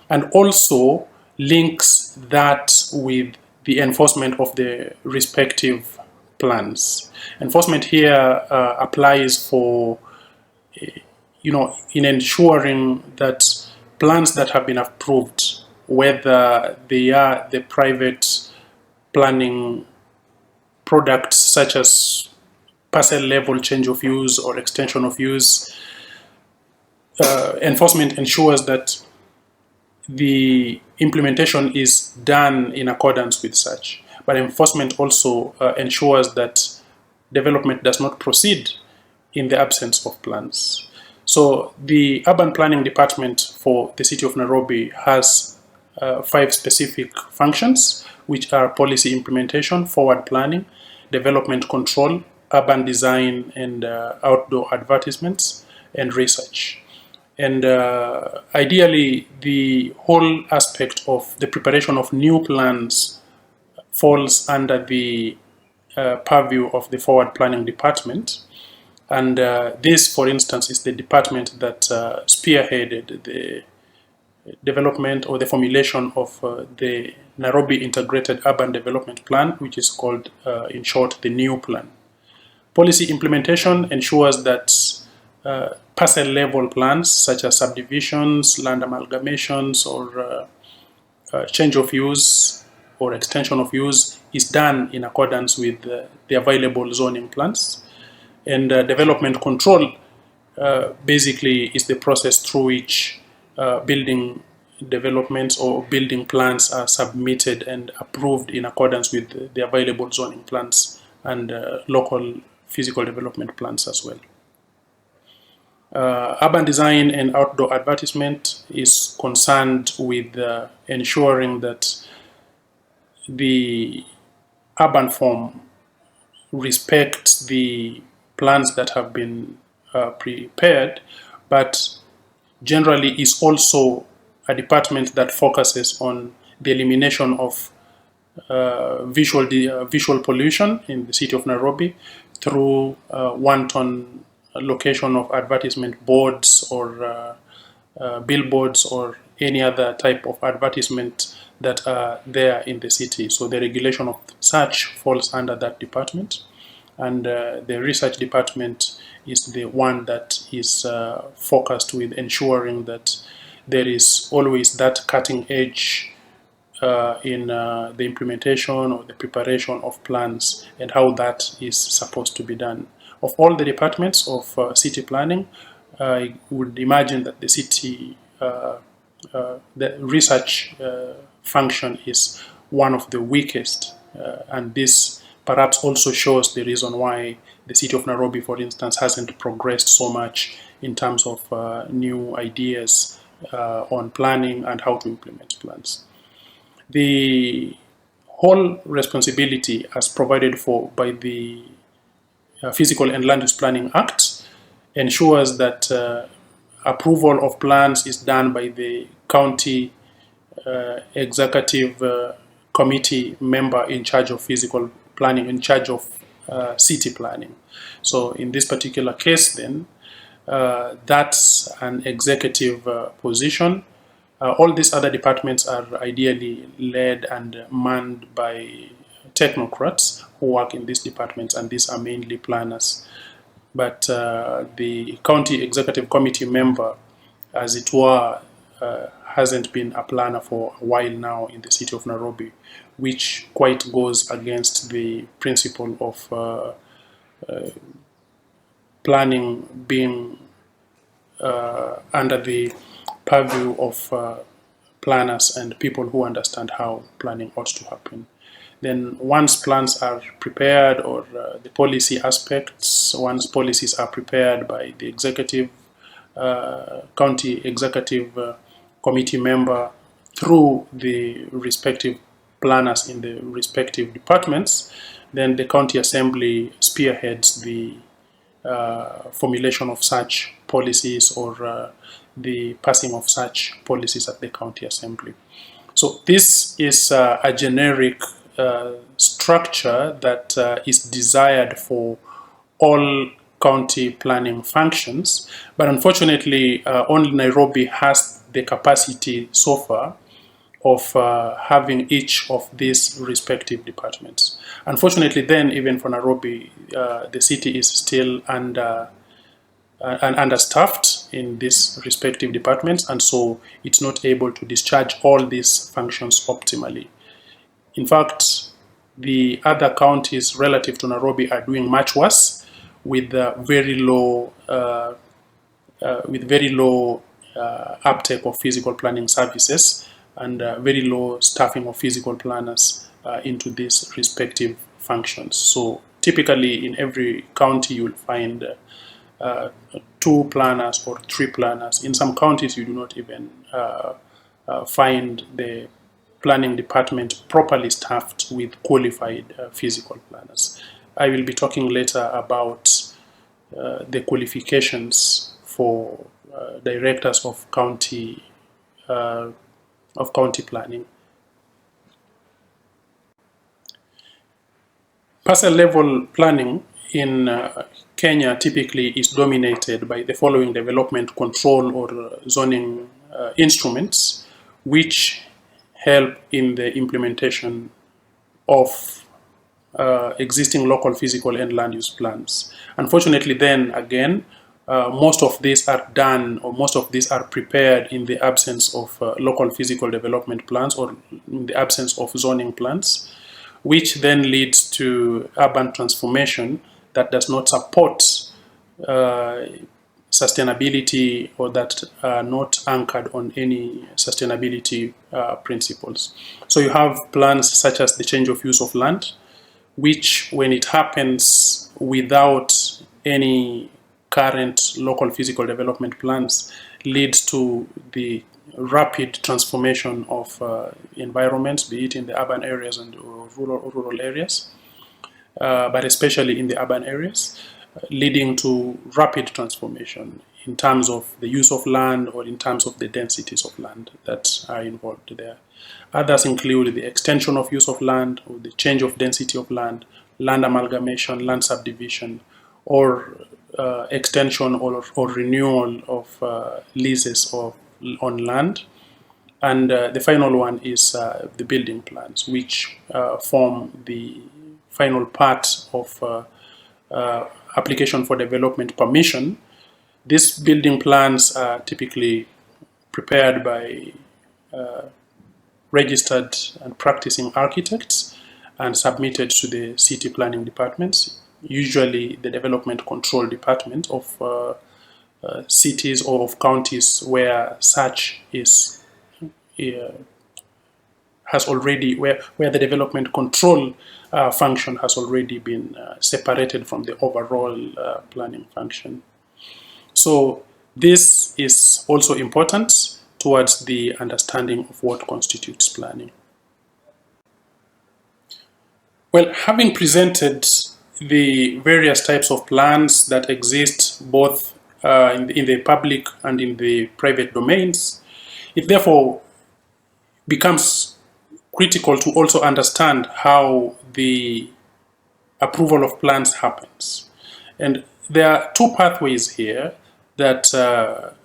and also links that with the enforcement of the respective plans. Enforcement here applies for, in ensuring that plans that have been approved, whether they are the private planning products such as parcel level change of use or extension of use, enforcement ensures that the implementation is done in accordance with such. But enforcement also ensures that development does not proceed in the absence of plans. So the Urban Planning Department for the City of Nairobi has 5 specific functions, which are policy implementation, forward planning, development control, urban design and outdoor advertisements, and research. And ideally, the whole aspect of the preparation of new plans falls under the purview of the Forward Planning Department. And this, for instance, is the department that spearheaded the development or the formulation of the Nairobi Integrated Urban Development Plan, which is called, in short, the new plan. Policy implementation ensures that parcel level plans such as subdivisions, land amalgamations, or change of use or extension of use is done in accordance with the available zoning plans. And development control basically is the process through which building developments or building plans are submitted and approved in accordance with the available zoning plans and local physical development plans as well. Urban design and outdoor advertisement is concerned with ensuring that the urban form respects the plans that have been prepared, but generally is also a department that focuses on the elimination of visual pollution in the city of Nairobi through wanton location of advertisement boards or billboards or any other type of advertisement that are there in the city. So the regulation of such falls under that department. And the research department is the one that is focused with ensuring that there is always that cutting edge in the implementation or the preparation of plans and how that is supposed to be done. Of all the departments of city planning, I would imagine that the city the research function is one of the weakest, and this perhaps also shows the reason why the city of Nairobi, for instance, hasn't progressed so much in terms of new ideas on planning and how to implement plans. The whole responsibility as provided for by the Physical and Land Use Planning Act ensures that approval of plans is done by the county executive committee member in charge of physical planning, in charge of city planning. So in this particular case then, that's an executive position. All these other departments are ideally led and manned by technocrats who work in these departments, and these are mainly planners. But the county executive committee member, as it were, hasn't been a planner for a while now in the city of Nairobi, which quite goes against the principle of planning being under the purview of planners and people who understand how planning ought to happen. Then once plans are prepared, or the policy aspects, once policies are prepared by the executive, county executive committee member through the respective planners in the respective departments, then the county assembly spearheads the formulation of such policies or the passing of such policies at the county assembly. So this is a generic structure that is desired for all county planning functions, but unfortunately only Nairobi has the capacity so far of having each of these respective departments. Unfortunately then, even for Nairobi, the city is still understaffed in these respective departments, and so it's not able to discharge all these functions optimally. In fact, the other counties relative to Nairobi are doing much worse, with very low uptake of physical planning services and very low staffing of physical planners into these respective functions. So typically in every county you'll find 2 planners or 3 planners. In some counties you do not even find the planning department properly staffed with qualified physical planners. I will be talking later about the qualifications for directors of county planning. Parcel level planning in Kenya typically is dominated by the following development control or zoning instruments, which help in the implementation of existing local physical and land use plans. Unfortunately then again, most of these are done, or most of these are prepared in the absence of local physical development plans, or in the absence of zoning plans, which then leads to urban transformation that does not support sustainability, or that are not anchored on any sustainability principles. So you have plans such as the change of use of land, which when it happens without any current local physical development plans, leads to the rapid transformation of environments, be it in the urban areas and rural areas, but especially in the urban areas, leading to rapid transformation in terms of the use of land or in terms of the densities of land that are involved there. Others include the extension of use of land, or the change of density of land amalgamation, land subdivision, or extension or renewal of leases on land. And the final one is the building plans, which form the final part of application for development permission. These building plans are typically prepared by registered and practicing architects and submitted to the city planning departments, usually the development control department of cities or of counties where such is has already, where the development control function has already been separated from the overall planning function. So this is also important towards the understanding of what constitutes planning. Well, having presented the various types of plans that exist both in the public and in the private domains, it therefore becomes critical to also understand how the approval of plans happens. And there are two pathways here that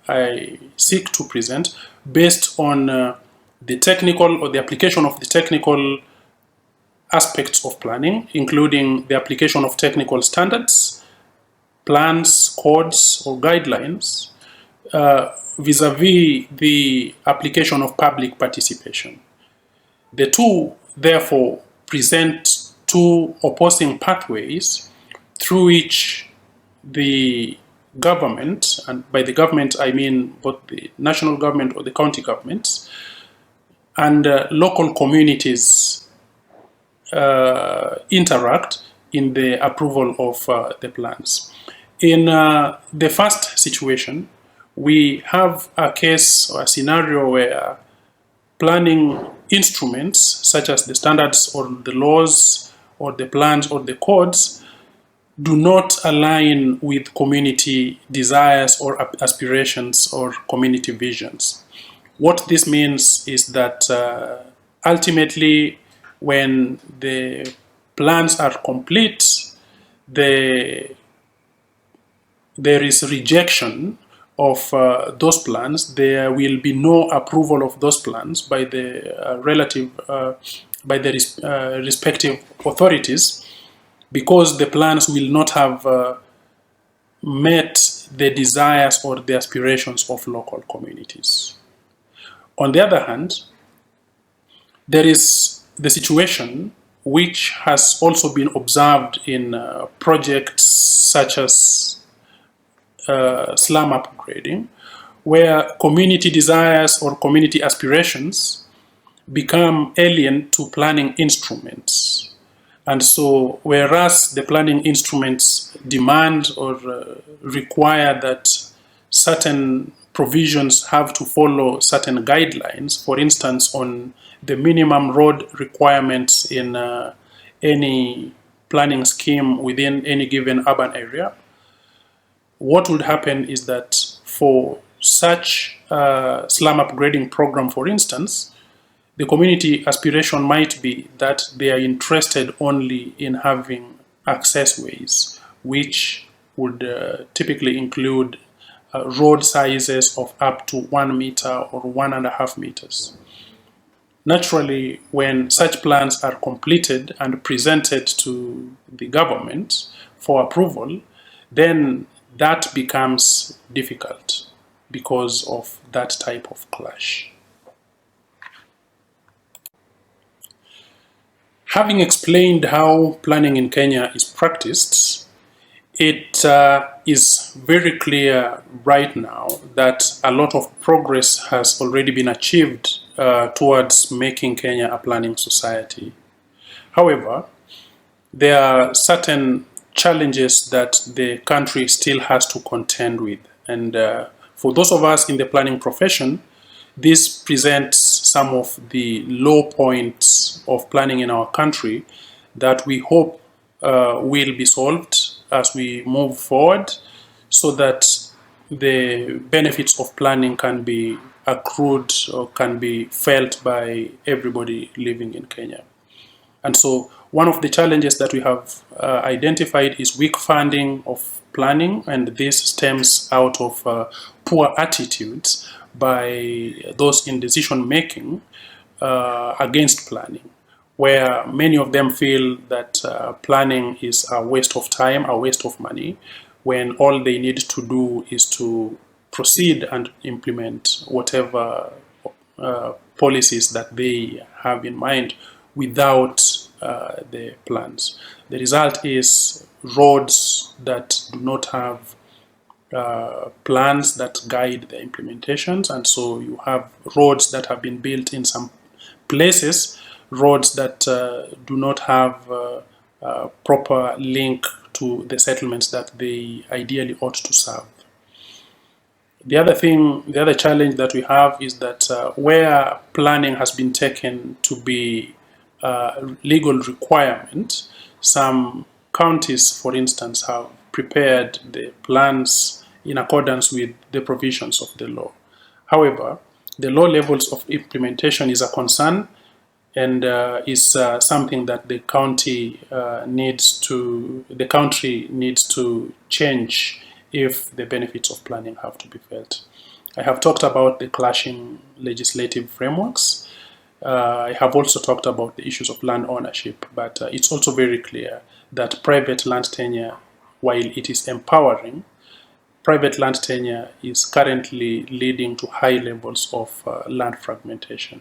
I seek to present based on the technical or the application of the technical aspects of planning, including the application of technical standards, plans, codes, or guidelines, vis-a-vis the application of public participation. The two, therefore, present two opposing pathways through which the government, and by the government I mean both the national government or the county governments, and local communities interact in the approval of the plans. In the first situation, we have a case or a scenario where planning instruments such as the standards or the laws or the plans or the codes do not align with community desires or aspirations or community visions. What this means is that ultimately, when the plans are complete, there is rejection of those plans. There will be no approval of those plans by the respective authorities, because the plans will not have met the desires or the aspirations of local communities. On the other hand, there is the situation which has also been observed in projects such as slum upgrading, where community desires or community aspirations become alien to planning instruments. And so, whereas the planning instruments demand or require that certain provisions have to follow certain guidelines, for instance, on the minimum road requirements in any planning scheme within any given urban area, what would happen is that for such slum upgrading program, for instance, the community aspiration might be that they are interested only in having accessways, which would typically include road sizes of up to 1 meter or 1.5 meters. Naturally, when such plans are completed and presented to the government for approval, then that becomes difficult because of that type of clash. Having explained how planning in Kenya is practiced, it is very clear right now that a lot of progress has already been achieved towards making Kenya a planning society. However, there are certain challenges that the country still has to contend with. And for those of us in the planning profession, this presents some of the low points of planning in our country that we hope will be solved as we move forward, so that the benefits of planning can be accrued or can be felt by everybody living in Kenya. And so one of the challenges that we have identified is weak funding of planning, and this stems out of poor attitudes by those in decision making against planning, where many of them feel that planning is a waste of time, a waste of money, when all they need to do is to proceed and implement whatever policies that they have in mind without the plans. The result is roads that do not have plans that guide the implementations, and so you have roads that have been built in some places, roads that do not have proper link to the settlements that they ideally ought to serve. The other challenge that we have is that where planning has been taken to be legal requirement, some counties, for instance, have prepared the plans in accordance with the provisions of the law. However, the low levels of implementation is a concern, and is something that the country needs to change if the benefits of planning have to be felt. I have talked about the clashing legislative frameworks. I have also talked about the issues of land ownership, but it's also very clear that private land tenure, while it is empowering, private land tenure is currently leading to high levels of land fragmentation.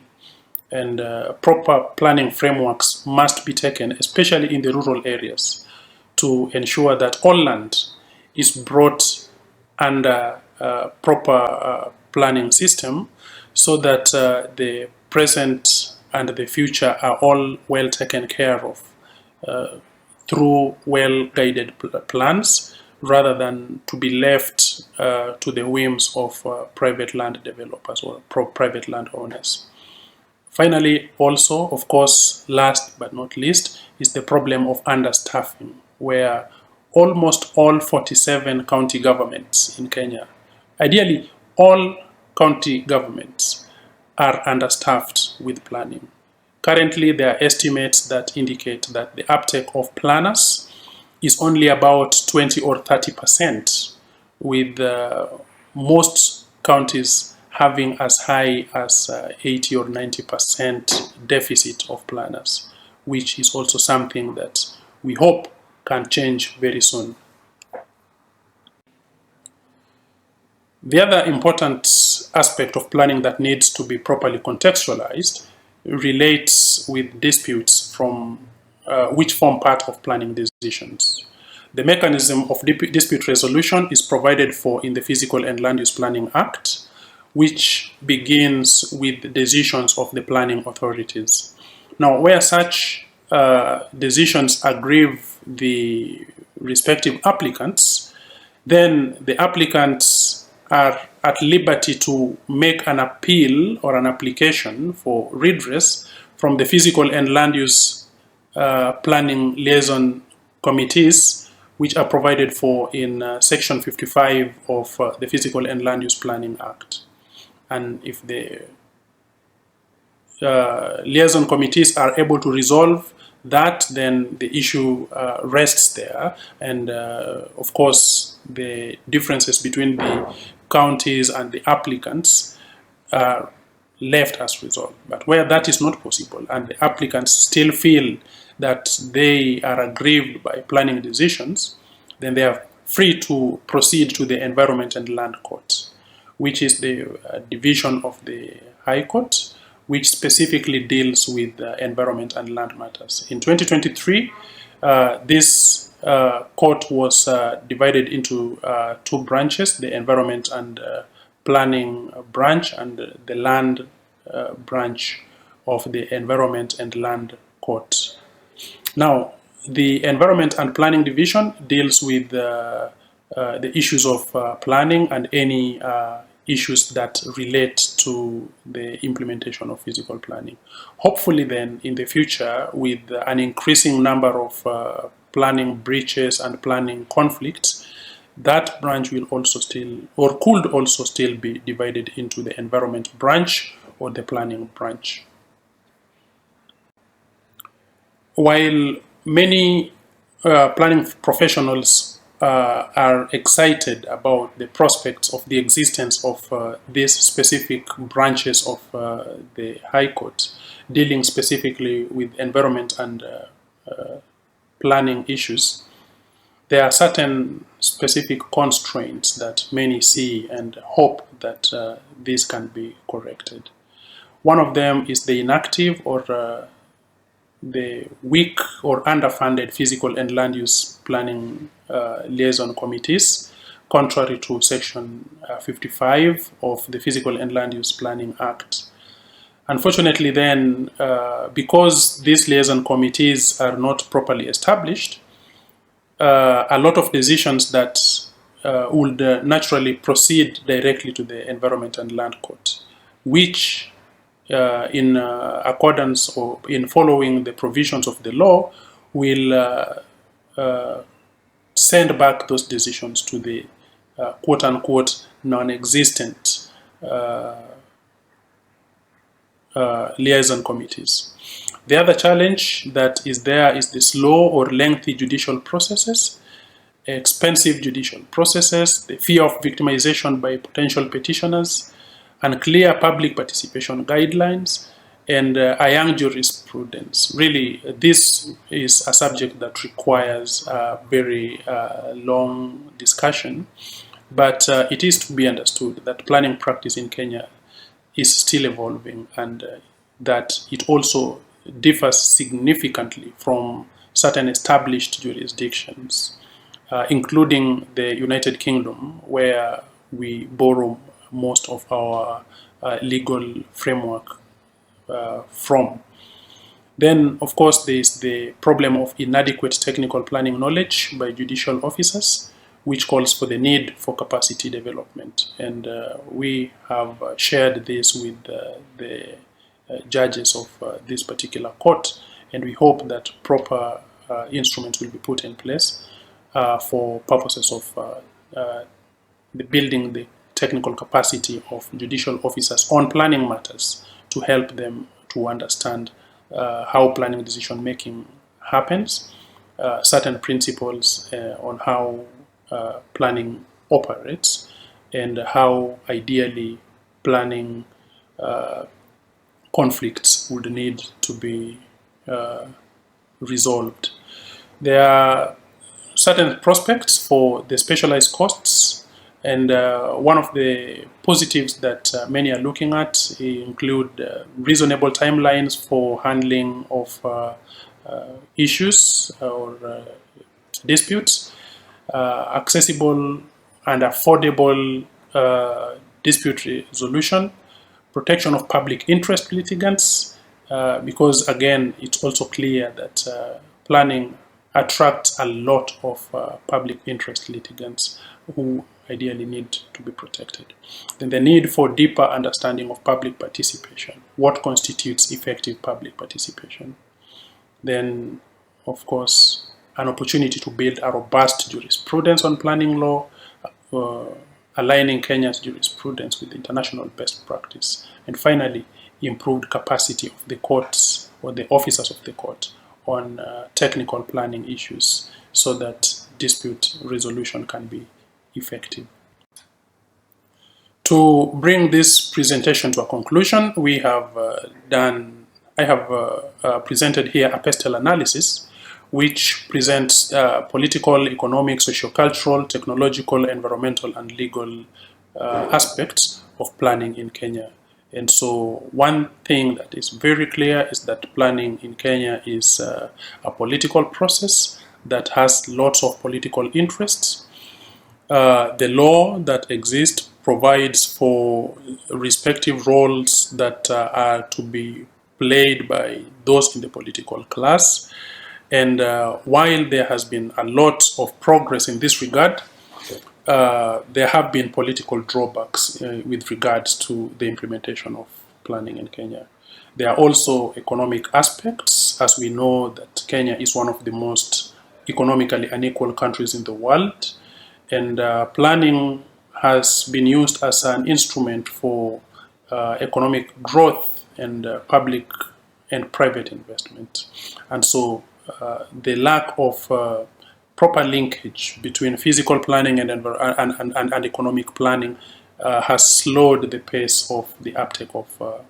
And proper planning frameworks must be taken, especially in the rural areas, to ensure that all land is brought under a proper planning system, so that the present and the future are all well taken care of through well-guided plans, rather than to be left to the whims of private land developers or private land owners. Finally, also, of course, last but not least, is the problem of understaffing, where almost all 47 county governments in Kenya, ideally all county governments, are understaffed with planning. Currently, there are estimates that indicate that the uptake of planners is only about 20 or 30%, with most counties having as high as 80 or 90% deficit of planners, which is also something that we hope can change very soon. The other important aspect of planning that needs to be properly contextualized relates with disputes from which form part of planning decisions. The mechanism of dispute resolution is provided for in the Physical and Land Use Planning Act, which begins with decisions of the planning authorities. Now, where such decisions aggrieve the respective applicants, then the applicants are at liberty to make an appeal or an application for redress from the Physical and Land Use Planning Liaison Committees, which are provided for in Section 55 of the Physical and Land Use Planning Act. And if the liaison committees are able to resolve that, then the issue rests there. And of course, the differences between the counties and the applicants are left as resolved. But where that is not possible and the applicants still feel that they are aggrieved by planning decisions, then they are free to proceed to the Environment and Land Court, which is the division of the High Court, which specifically deals with environment and land matters. In 2023, this court was divided into two branches, the Environment and Planning branch and the Land branch of the Environment and Land Court. Now, the Environment and Planning Division deals with the issues of planning and any issues that relate to the implementation of physical planning. Hopefully then, in the future, with an increasing number of planning breaches and planning conflicts, that branch will also still, or could also still be divided into the environment branch or the planning branch. While many planning professionals are excited about the prospects of the existence of these specific branches of the High Court, dealing specifically with environment and planning issues, there are certain specific constraints that many see and hope that these can be corrected. One of them is the inactive or the weak or underfunded physical and land use planning liaison committees, contrary to Section 55 of the Physical and Land Use Planning Act. Unfortunately, then, because these liaison committees are not properly established, a lot of decisions that would naturally proceed directly to the Environment and Land Court, which, in accordance or in following the provisions of the law, will send back those decisions to the quote-unquote non-existent liaison committees. The other challenge that is there is the slow or lengthy judicial processes, expensive judicial processes, the fear of victimization by potential petitioners, unclear public participation guidelines, and a young jurisprudence. Really, this is a subject that requires a very long discussion, but it is to be understood that planning practice in Kenya is still evolving, and that it also differs significantly from certain established jurisdictions, including the United Kingdom, where we borrow most of our legal framework from. Then, of course, there is the problem of inadequate technical planning knowledge by judicial officers, which calls for the need for capacity development. And we have shared this with the judges of this particular court, and we hope that proper instruments will be put in place for purposes of building the technical capacity of judicial officers on planning matters to help them to understand how planning decision making happens, certain principles on how planning operates, and how ideally planning conflicts would need to be resolved. There are certain prospects for the specialized costs, and one of the positives that many are looking at include reasonable timelines for handling of issues or disputes, accessible and affordable dispute resolution, protection of public interest litigants, because again, it's also clear that planning attracts a lot of public interest litigants who ideally need to be protected. Then the need for deeper understanding of public participation. What constitutes effective public participation? Then, of course, an opportunity to build a robust jurisprudence on planning law, aligning Kenya's jurisprudence with international best practice. And finally, improved capacity of the courts or the officers of the court on technical planning issues so that dispute resolution can be effective. To bring this presentation to a conclusion, I have presented here a pestle analysis which presents political, economic, sociocultural, technological, environmental, and legal aspects of planning in Kenya. And so one thing that is very clear is that planning in Kenya is a political process that has lots of political interests. The law that exists provides for respective roles that are to be played by those in the political class. And while there has been a lot of progress in this regard, there have been political drawbacks with regards to the implementation of planning in Kenya. There are also economic aspects, as we know that Kenya is one of the most economically unequal countries in the world, and planning has been used as an instrument for economic growth and public and private investment. And so the lack of proper linkage between physical planning and economic planning has slowed the pace of the uptake of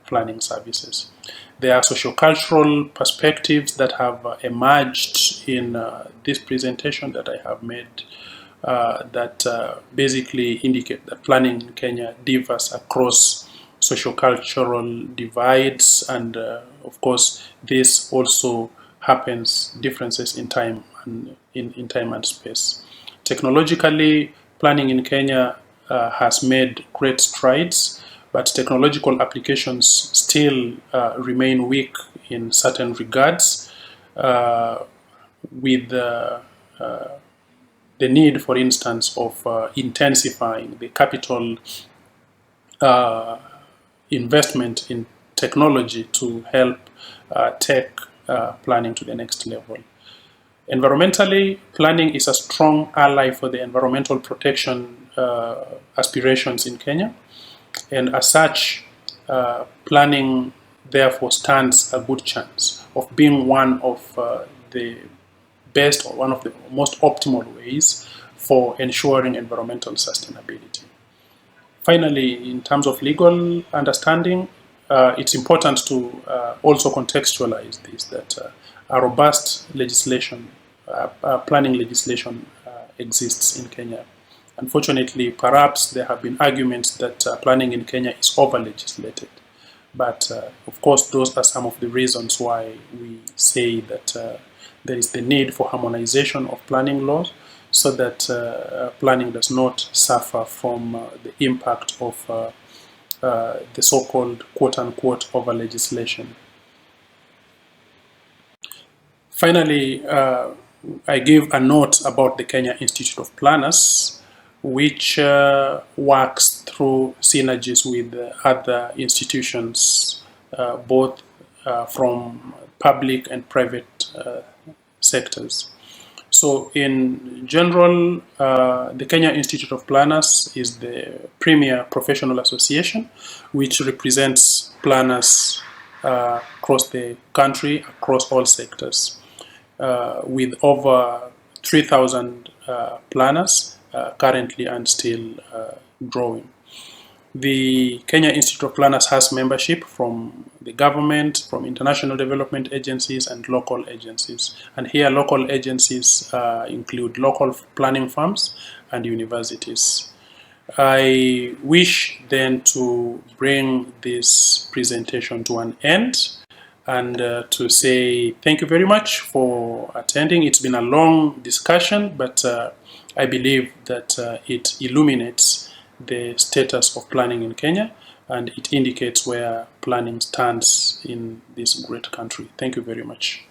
planning services. There are sociocultural perspectives that have emerged in this presentation that I have made that basically indicate that planning in Kenya differs across sociocultural divides, and of course this also happens differences in time and in time and space. Technologically, planning in Kenya has made great strides, but technological applications still remain weak in certain regards, with the need, for instance, of intensifying the capital investment in technology to help take planning to the next level. Environmentally, planning is a strong ally for the environmental protection aspirations in Kenya, and as such, planning therefore stands a good chance of being one of the best or one of the most optimal ways for ensuring environmental sustainability. Finally, in terms of legal understanding, it's important to also contextualize this, that a robust legislation, planning legislation exists in Kenya. Unfortunately, perhaps there have been arguments that planning in Kenya is over-legislated. But of course, those are some of the reasons why we say that there is the need for harmonization of planning laws, so that planning does not suffer from the impact of the so-called quote-unquote over-legislation. Finally, I give a note about the Kenya Institute of Planners, which works through synergies with other institutions, both from public and private sectors. So in general, the Kenya Institute of Planners is the premier professional association which represents planners across the country, across all sectors, with over 3,000 planners currently and still growing. The Kenya Institute of Planners has membership from the government, from international development agencies, and local agencies. And here, local agencies include local planning firms and universities. I wish then to bring this presentation to an end and to say thank you very much for attending. It's been a long discussion, but I believe that it illuminates the status of planning in Kenya, and it indicates where planning stands in this great country. Thank you very much.